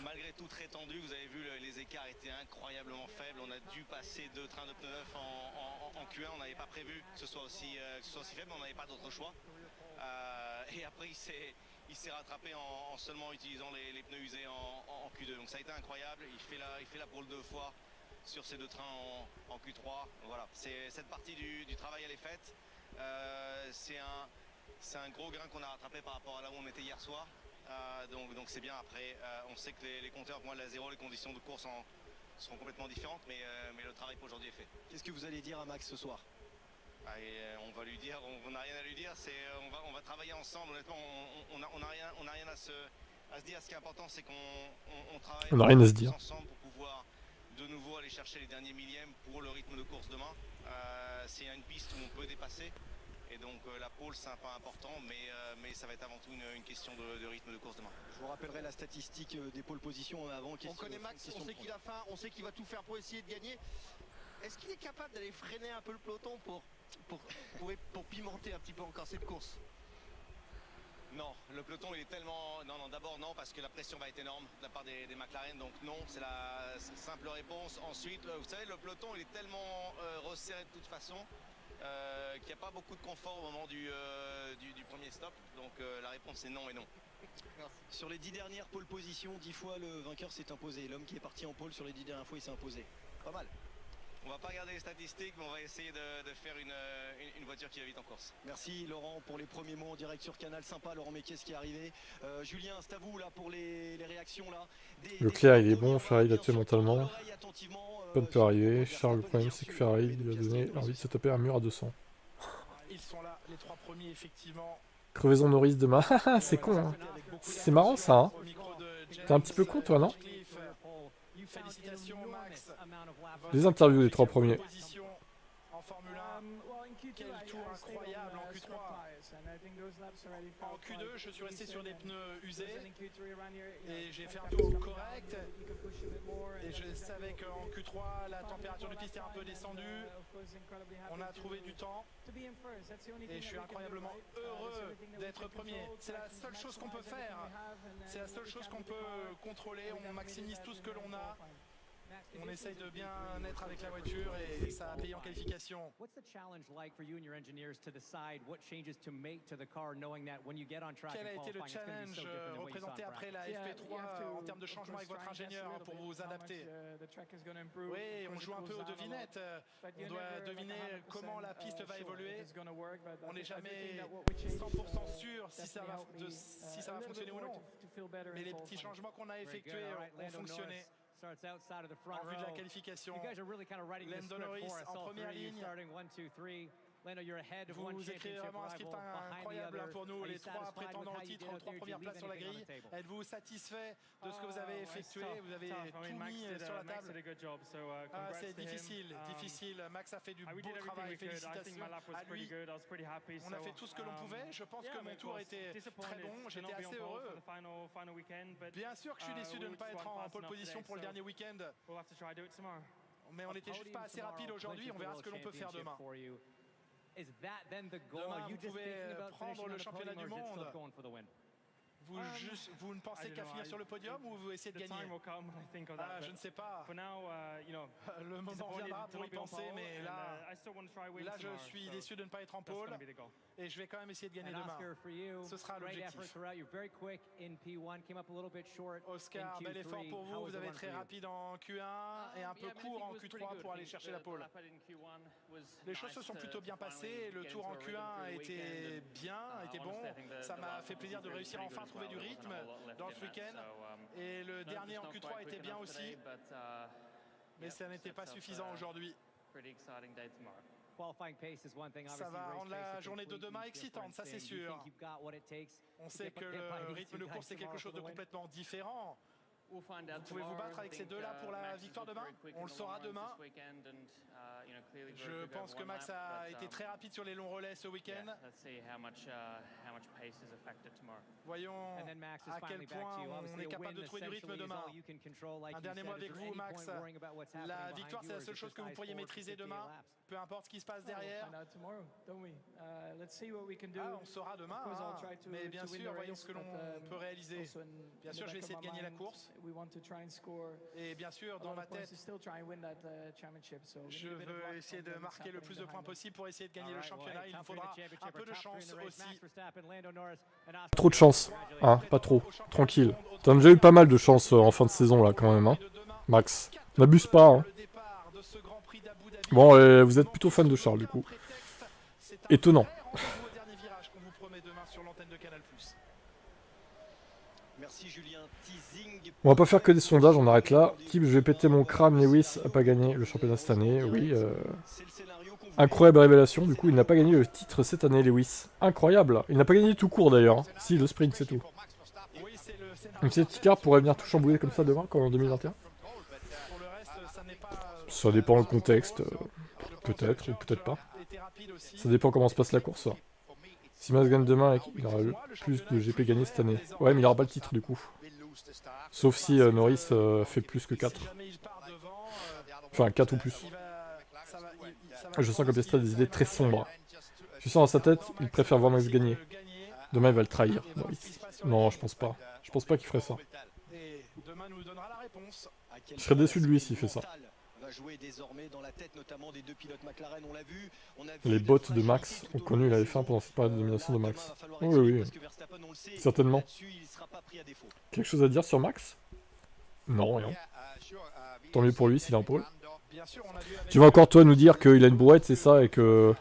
malgré tout très tendu. Vous avez vu, les écarts étaient incroyablement faibles. On a dû passer 2 trains de pneus neufs en Q1. On n'avait pas prévu que ce soit aussi faible, mais on n'avait pas d'autre choix. Et après, il s'est rattrapé en seulement utilisant les pneus usés en Q2. Donc ça a été incroyable. Il fait la pole 2 fois sur ces 2 trains en Q3. Voilà, cette partie du travail elle est faite. C'est un gros grain qu'on a rattrapé par rapport à là où on était hier soir. Donc c'est bien. Après, on sait que les compteurs vont aller à zéro, les conditions de course seront complètement différentes, mais le travail pour aujourd'hui est fait. Qu'est-ce que vous allez dire à Max ce soir? On va lui dire, on n'a rien à lui dire, on va travailler ensemble. Honnêtement, on n'a rien à se dire. Ce qui est important, c'est qu'on travaille ensemble pour pouvoir de nouveau aller chercher les derniers millièmes pour le rythme de course demain. C'est une piste où on peut dépasser. Et donc la pole c'est un pas important, mais ça va être avant tout une question de rythme de course demain. Je vous rappellerai la statistique des pole positions avant. On connaît Max, on sait qu'il a faim, on sait qu'il va tout faire pour essayer de gagner. Est-ce qu'il est capable d'aller freiner un peu le peloton pour pimenter un petit peu encore cette course? Non, le peloton il est tellement... Non, d'abord non, parce que la pression va être énorme de la part des McLaren, donc non, c'est la simple réponse. Ensuite, vous savez, le peloton il est tellement resserré de toute façon qu'il n'y a pas beaucoup de confort au moment du premier stop, donc la réponse est non et non. Sur les 10 dernières pole positions, 10 fois le vainqueur s'est imposé. L'homme qui est parti en pole sur les 10 dernières fois, il s'est imposé. Pas mal. On va pas regarder les statistiques, mais on va essayer de faire une voiture qui va vite en course. Merci Laurent pour les premiers mots en direct sur Canal. Sympa Laurent Mekies qui est arrivé. Julien, c'est à vous là pour les réactions là. Leclerc il est bon, Ferrari il a tué mentalement. Pas peut arriver. Charles, le problème c'est que Ferrari lui a donné envie de se taper un mur à 200. Ils sont là, les 3 premiers effectivement. Crevaison Norris demain. C'est con hein. C'est marrant ça hein. T'es un petit peu con toi non? Félicitations Max. Les interviews des 3 premiers. En Formule 1, quel tour incroyable en Q3. En Q2, je suis resté sur des pneus usés et j'ai fait un tour correct. Et je savais qu'en Q3, la température de piste est un peu descendue. On a trouvé du temps. Et je suis incroyablement heureux d'être premier. C'est la seule chose qu'on peut faire. C'est la seule chose qu'on peut contrôler. On maximise tout ce que l'on a. On essaye de bien être avec la voiture et ça a payé en qualification. Quel a été le challenge représenté après la FP3 en termes de changement avec votre ingénieur pour vous adapter? Oui, on joue un peu aux devinettes. On doit deviner comment la piste va évoluer. On n'est jamais 100% sûr si ça va fonctionner ou non. Mais les petits changements qu'on a effectués ont fonctionné. En vue de la qualification, Lando Norris en première ligne. Vous écrivez vraiment un script incroyable pour nous, les 3 prétendants au titre, 3 premières places sur la grille. Êtes-vous satisfait de ce que vous avez effectué? Vous avez tout mis sur la table. C'est difficile, difficile. Max a fait du beau travail, félicitations à lui. On a fait tout ce que l'on pouvait. Je pense que mon tour était très bon, j'étais assez heureux. Bien sûr que je suis déçu de ne pas être en pole position pour le dernier week-end. Mais on n'était juste pas assez rapide aujourd'hui, on verra ce que l'on peut faire demain. Demain, vous pouvez prendre le championnat du monde. Vous ne pensez qu'à finir sur le podium ou vous essayez de gagner? Je ne sais pas. Le moment viendra pour y penser, mais là je suis déçu de ne pas être en pole et je vais quand même essayer de gagner demain. Ce sera l'objectif. Oscar, bel effort pour vous. Vous avez été très rapide en Q1 et un peu court en Q3 pour aller chercher la pole. Les choses se sont plutôt bien passées. Le tour en Q1 a été bien, était bon. Ça m'a fait plaisir de réussir enfin à trouver du rythme dans ce week-end et le dernier en Q3 était bien aussi, mais ça n'était pas suffisant aujourd'hui. Ça va rendre la journée de demain excitante, ça c'est sûr. On sait que le rythme de course c'est quelque chose de complètement différent. Vous pouvez vous battre avec ces deux-là pour la victoire demain? On le saura demain. Je pense que Max a été très rapide sur les longs relais ce week-end. Voyons à quel point on est capable de trouver du rythme demain. Un dernier mot avec vous, Max. La victoire, c'est la seule chose que vous pourriez maîtriser demain, peu importe ce qui se passe derrière. On saura demain, mais bien sûr, voyons ce que l'on peut réaliser. Bien sûr, je vais essayer de gagner la course. Et bien sûr, dans ma tête, je veux essayer de marquer le plus de points possible pour essayer de gagner le championnat. Il me faudra un peu de chance aussi. Trop de chance, hein, pas trop, tranquille. T'as déjà eu pas mal de chance en fin de saison là quand même, hein, Max. N'abuse pas, hein. Bon, vous êtes plutôt fan de Charles du coup. Étonnant. On va pas faire que des sondages, on arrête là. Type, je vais péter mon crâne, Lewis a pas gagné le championnat cette année, oui. Incroyable révélation, du coup il n'a pas gagné le titre cette année, Lewis. Incroyable, il n'a pas gagné tout court d'ailleurs. Hein. Si, le sprint c'est tout. Donc cette petite carte pourrait venir tout chambouler comme ça demain, comme en 2021. Ça dépend le contexte, peut-être ou peut-être pas. Ça dépend comment se passe la course. Si Max gagne demain, il aura le plus de GP gagné cette année. Ouais, mais il aura pas le titre du coup. Sauf si Norris fait plus que 4. Enfin, 4 ou plus. Je sens que Piastri a des idées très sombres. Je sens dans sa tête, il préfère voir Max gagner. Demain, il va le trahir, Norris. Non, je pense pas. Je pense pas qu'il ferait ça. Je serais déçu de lui s'il fait ça. Les bots de Max ont connu la F1 pendant cette période de domination de Max. Oui, oui, certainement. Quelque chose à dire sur Max? Non, rien. Tant mieux pour lui s'il est en pôle. Tu vas encore toi nous dire qu'il a une brouette, c'est ça, et que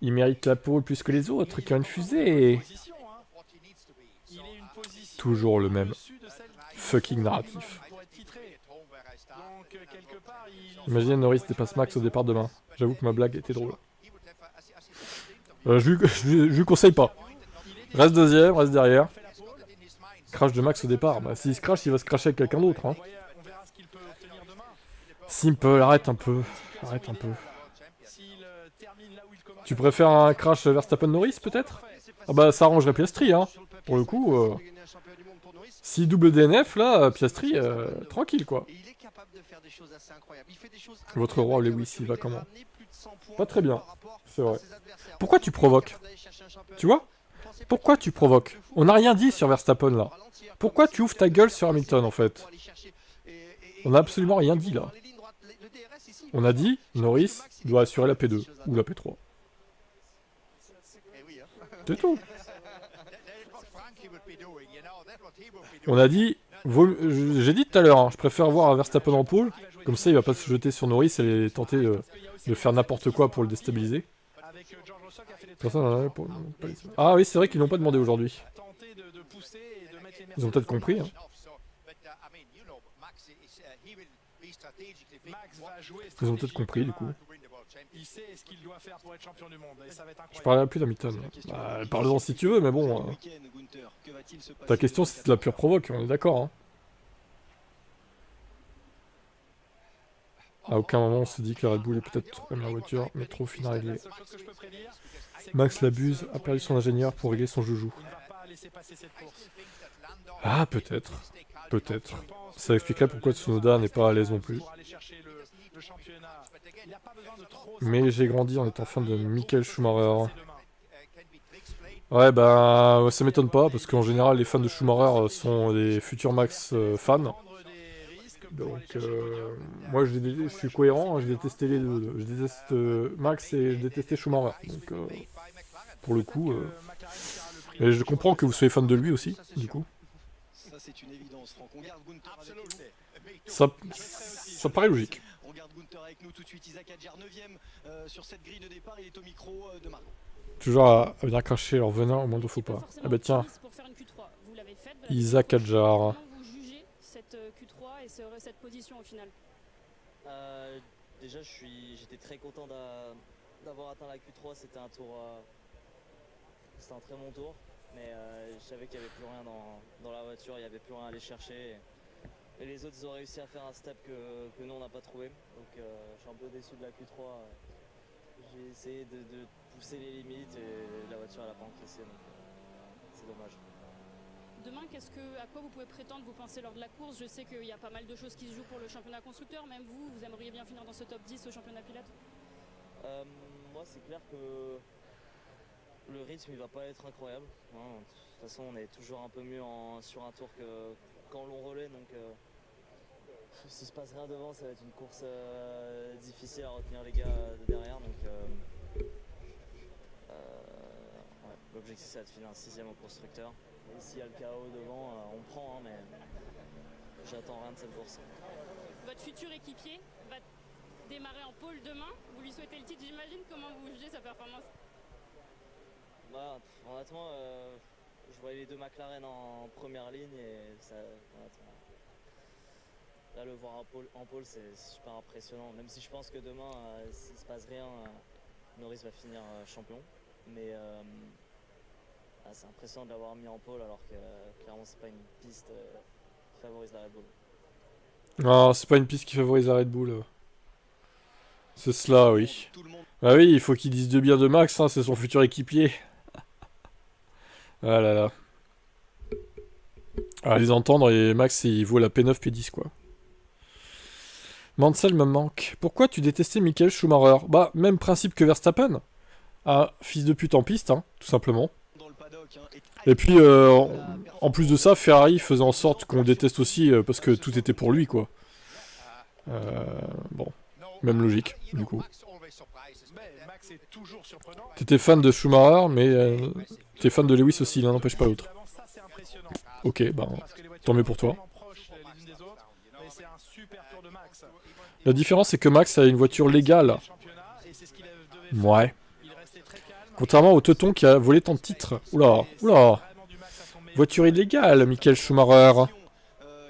il mérite la pôle plus que les autres, qui ont une fusée. Toujours le même fucking narratif. Imaginez Norris dépasse Max au départ demain. J'avoue que ma blague était drôle. Je lui conseille pas. Reste deuxième, reste derrière. Crash de Max au départ. Bah s'il se crash, il va se crasher avec quelqu'un d'autre. Hein. Simple, arrête un peu. Arrête un peu. Tu préfères un crash Verstappen-Norris peut-être? Ah bah ça arrangerait Piastri, hein. Pour le coup, si double DNF là, Piastri, tranquille quoi. Votre roi Lewis, il va comment? Pas très bien, c'est vrai. Pourquoi tu provoques? Tu vois? Pourquoi tu provoques? On n'a rien dit sur Verstappen là. Pourquoi tu ouvres ta gueule sur Hamilton en fait? On n'a absolument rien dit là. On a dit, Norris doit assurer la P2 ou la P3. C'est tout. On a dit, j'ai dit tout à l'heure, hein, je préfère voir Verstappen en pôle, comme ça il va pas se jeter sur Norris et tenter de faire n'importe quoi pour le déstabiliser. Ah oui, c'est vrai qu'ils l'ont pas demandé aujourd'hui. Ils ont peut-être compris. Hein. Max va jouer Ils ont peut-être compris du coup. Il sait ce qu'il doit faire pour être champion du monde et ça va être incroyable. Je parlerai plus d'Hamilton. Bah, parle-en si tu veux, mais bon. Ta question c'est de la pure provoque, on est d'accord. Hein. À aucun moment on se dit que la Red Bull est peut-être trop la meilleure voiture, mais trop fine à régler. Max l'abuse, a perdu son ingénieur pour régler son joujou. Ah, peut-être. Peut-être. Ça expliquerait pourquoi Tsunoda n'est pas à l'aise non plus. Mais j'ai grandi en étant fan de Michael Schumacher. Ouais, bah, ça m'étonne pas, parce qu'en général, les fans de Schumacher sont des futurs Max fans. Donc, moi, je suis cohérent, hein, je détestais les deux. Je déteste Max et je détestais Schumacher. Donc, pour le coup... Et je comprends que vous soyez fan de lui aussi, du coup. Ça, c'est une évidence, Franck. On garde Gunther avec nous. Ça paraît logique. On garde Gunther avec nous tout de suite. Isaac Hadjar, 9ème sur cette grille de départ. Il est au micro de Margot. Toujours à bien cracher leur venin au moins de faut pas. Ah bah tiens. Isaac Hadjar. Comment vous jugez cette Q3 et cette position au final? Déjà, j'étais très content d'avoir atteint la Q3. C'était un tour... C'était un très bon tour. Mais je savais qu'il n'y avait plus rien dans la voiture, il n'y avait plus rien à aller chercher. Et les autres, ils ont réussi à faire un step que nous, on n'a pas trouvé. Donc je suis un peu déçu de la Q3. J'ai essayé de pousser les limites et la voiture, elle n'a pas encaissé. Donc c'est dommage. Demain, à quoi vous pouvez prétendre, vous pensez, lors de la course? Je sais qu'il y a pas mal de choses qui se jouent pour le championnat constructeur. Même vous aimeriez bien finir dans ce top 10 au championnat pilote? Moi, c'est clair que le rythme il va pas être incroyable. De toute façon on est toujours un peu mieux sur un tour que quand l'on relaie, donc s'il se passe rien devant ça va être une course difficile à retenir les gars de derrière. Donc ouais, l'objectif c'est de finir un 6ème au constructeur. Et s'il y a le chaos devant, on prend, hein, mais j'attends rien de cette course. Votre futur équipier va démarrer en pole demain. Vous lui souhaitez le titre, j'imagine. Comment vous jugez sa performance? Bah, honnêtement, je voyais les deux McLaren en première ligne et ça, honnêtement, là le voir en pole c'est super impressionnant. Même si je pense que demain, s'il se passe rien, Norris va finir champion. Mais c'est impressionnant de l'avoir mis en pole alors que clairement c'est pas une piste qui favorise la Red Bull. Non, c'est pas une piste qui favorise la Red Bull. C'est cela, oui. Bah oui, il faut qu'il dise de bien de Max, hein, c'est son futur équipier. Ah là là. À les entendre, et Max il vaut la P9, P10 quoi. Mansell me manque. Pourquoi tu détestais Michael Schumacher? Bah, même principe que Verstappen. Ah, fils de pute en piste, hein, tout simplement. Et puis, en plus de ça, Ferrari faisait en sorte qu'on déteste aussi parce que tout était pour lui quoi. Bon, même logique, du coup. T'étais fan de Schumacher, mais t'es fan de Lewis aussi, l'un n'empêche pas l'autre. Ok, ben, tant mieux pour toi. La différence, c'est que Max a une voiture légale. Ouais. Contrairement au teuton qui a volé tant de titres. Oula, oula. Voiture illégale, Michael Schumacher.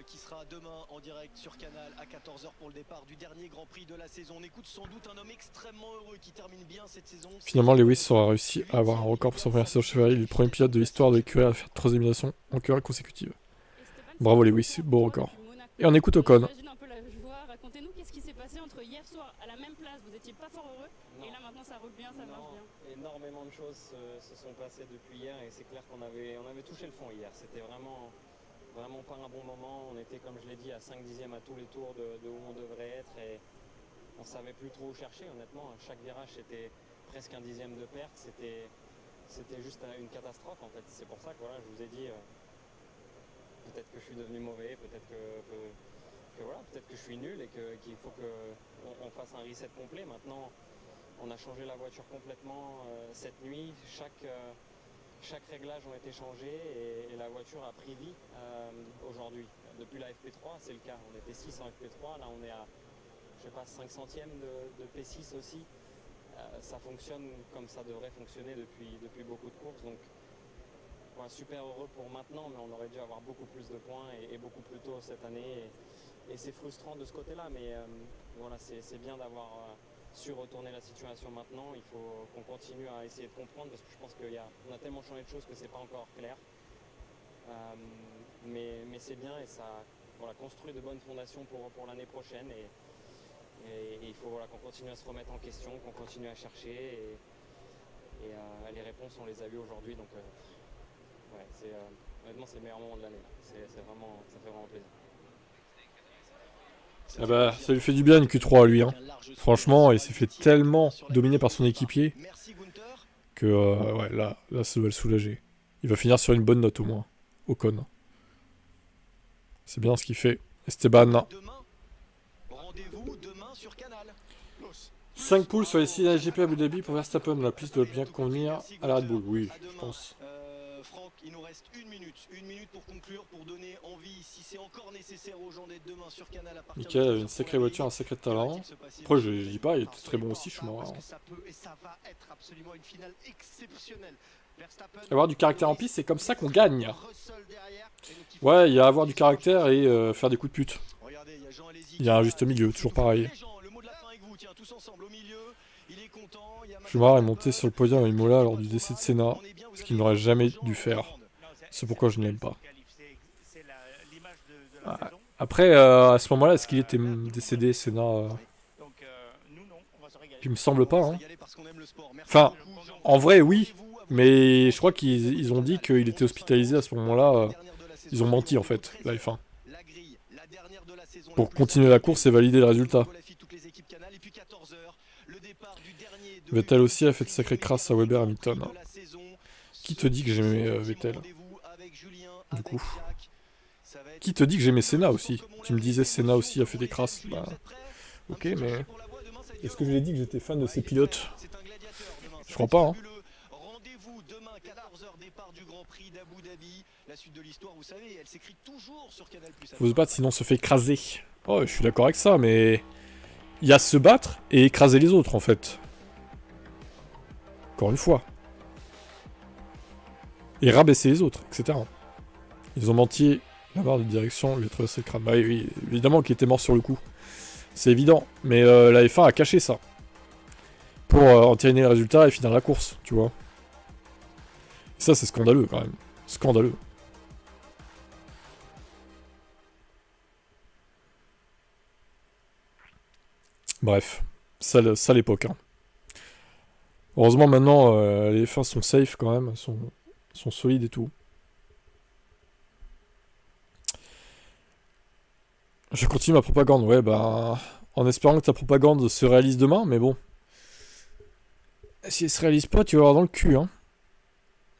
Qui sera demain en direct sur Canal à 14h pour le départ du dernier Grand Prix de la saison. On écoute sans doute un homme extrêmement heureux qui termine bien cette saison. Finalement, Lewis aura réussi à avoir un record pour son première saison chez Ferrari. Il est le premier pilote de l'histoire de l'écurie à faire 3 éliminations en querelle consécutive. Bravo Lewis, beau record. Et on écoute Ocon. Racontez-nous qu'est-ce qui s'est passé entre hier soir à la même place, vous n'étiez pas fort heureux, et là maintenant ça roule bien, ça marche bien. Énormément de choses se sont passées depuis hier et c'est clair qu'on avait touché le fond hier. C'était vraiment pas un bon moment. On était, comme je l'ai dit, à 5 dixièmes à tous les tours de où on devrait être et on savait plus trop où chercher. Honnêtement, chaque virage c'était presque un dixième de perte. C'était juste une catastrophe en fait. C'est pour ça que voilà, je vous ai dit peut-être que je suis devenu mauvais, peut-être que voilà, peut-être que je suis nul et qu'il faut qu'on fasse un reset complet. Maintenant, on a changé la voiture complètement cette nuit. Chaque réglage ont été changés et la voiture a pris vie aujourd'hui. Depuis la FP3, c'est le cas. On était 6 en FP3, là on est à, je sais pas, 5 centièmes de P6 aussi. Ça fonctionne comme ça devrait fonctionner depuis beaucoup de courses. Donc, voilà, super heureux pour maintenant, mais on aurait dû avoir beaucoup plus de points et beaucoup plus tôt cette année. c'est frustrant de ce côté-là, mais voilà, c'est bien d'avoir su retourner la situation maintenant. Il faut qu'on continue à essayer de comprendre, parce que je pense qu'on a tellement changé de choses que c'est pas encore clair. Mais c'est bien, et ça construit de bonnes fondations pour l'année prochaine, et il faut qu'on continue à se remettre en question, qu'on continue à chercher, et les réponses on les a eues aujourd'hui, donc honnêtement c'est le meilleur moment de l'année. Ça fait vraiment plaisir. Ah bah, ça lui fait du bien une Q3 à lui, hein. Franchement, il s'est fait tellement dominer par son équipier que ouais, là ça doit le soulager. Il va finir sur une bonne note au moins, Ocon. C'est bien ce qu'il fait. Esteban. 5 poules sur les 6 AGP Abu Dhabi pour Verstappen. La piste doit bien convenir à la Red Bull. Oui, je pense. Franck, il nous reste une minute pour conclure, pour donner envie, si c'est encore nécessaire aux gens d'être demain sur Canal à partir Michael avait une sacrée voiture, un sacré talent. Après, je dis pas, il était très bon aussi, Schumacher. Ça va être absolument une finale exceptionnelle. Avoir du caractère en piste, c'est comme ça qu'on gagne. Ouais, il y a avoir du caractère et faire des coups de pute. Il y a un juste milieu, toujours pareil. Schumacher est monté sur le podium à Imola lors du décès de Senna, ce qu'il n'aurait jamais dû faire. C'est pourquoi je ne l'aime pas. Après, à ce moment-là, est-ce qu'il était décédé, Senna Il me semble pas. Hein. Enfin, en vrai, oui. Mais je crois qu'ils ont dit qu'il était hospitalisé à ce moment-là. Ils ont menti, en fait, la F1. Pour continuer la course et valider le résultat. Vettel aussi a fait de sacrées crasses à Weber Hamilton. Qui te dit que j'aimais Vettel? Du coup. Qui te dit que j'aimais Senna aussi? Tu me disais Senna aussi a fait des crasses. Bah, ok, mais... Est-ce que je l'ai dit que j'étais fan de ces pilotes? Je crois pas, hein. Faut se battre sinon on se fait écraser. Oh, je suis d'accord avec ça, mais... Il y a se battre et écraser les autres, en fait. Encore une fois. Et rabaisser les autres, etc. Ils ont menti, la barre de direction lui a traversé le crâne. Bah oui, évidemment qu'il était mort sur le coup. C'est évident. Mais la F1 a caché ça. Pour entériner les résultats et finir la course, tu vois. Et ça, c'est scandaleux, quand même. Scandaleux. Bref, ça l'époque. Hein. Heureusement maintenant, les F1 sont safe quand même, sont solides et tout. Je continue ma propagande, ouais, bah... En espérant que ta propagande se réalise demain, mais bon. Si elle se réalise pas, tu vas avoir dans le cul, hein.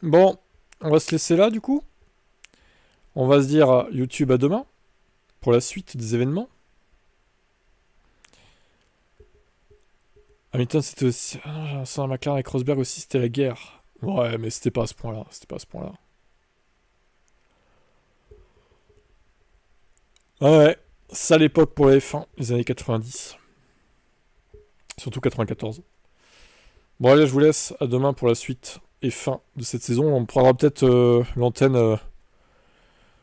Bon, on va se laisser là, du coup. On va se dire YouTube à demain, pour la suite des événements. Hamilton, c'était aussi... Ah, ça, McLaren avec Rosberg aussi, c'était la guerre. Ouais, mais c'était pas à ce point-là. C'était pas à ce point-là. Ouais, ça l'époque pour la F1, les années 90. Surtout 94. Bon, allez, je vous laisse. À demain pour la suite et fin de cette saison. On prendra peut-être l'antenne...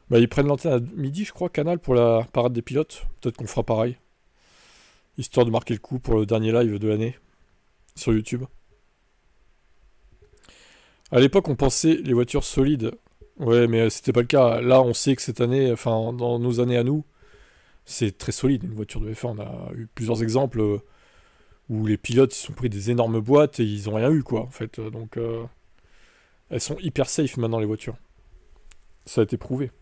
Bah, ils prennent l'antenne à midi, je crois, Canal, pour la parade des pilotes. Peut-être qu'on fera pareil. Histoire de marquer le coup pour le dernier live de l'année sur YouTube. À l'époque, on pensait les voitures solides. Ouais, mais c'était pas le cas. Là, on sait que cette année, enfin, dans nos années à nous, c'est très solide, une voiture de F1. On a eu plusieurs exemples où les pilotes se sont pris des énormes boîtes et ils ont rien eu, quoi, en fait. Donc, elles sont hyper safe maintenant, les voitures. Ça a été prouvé.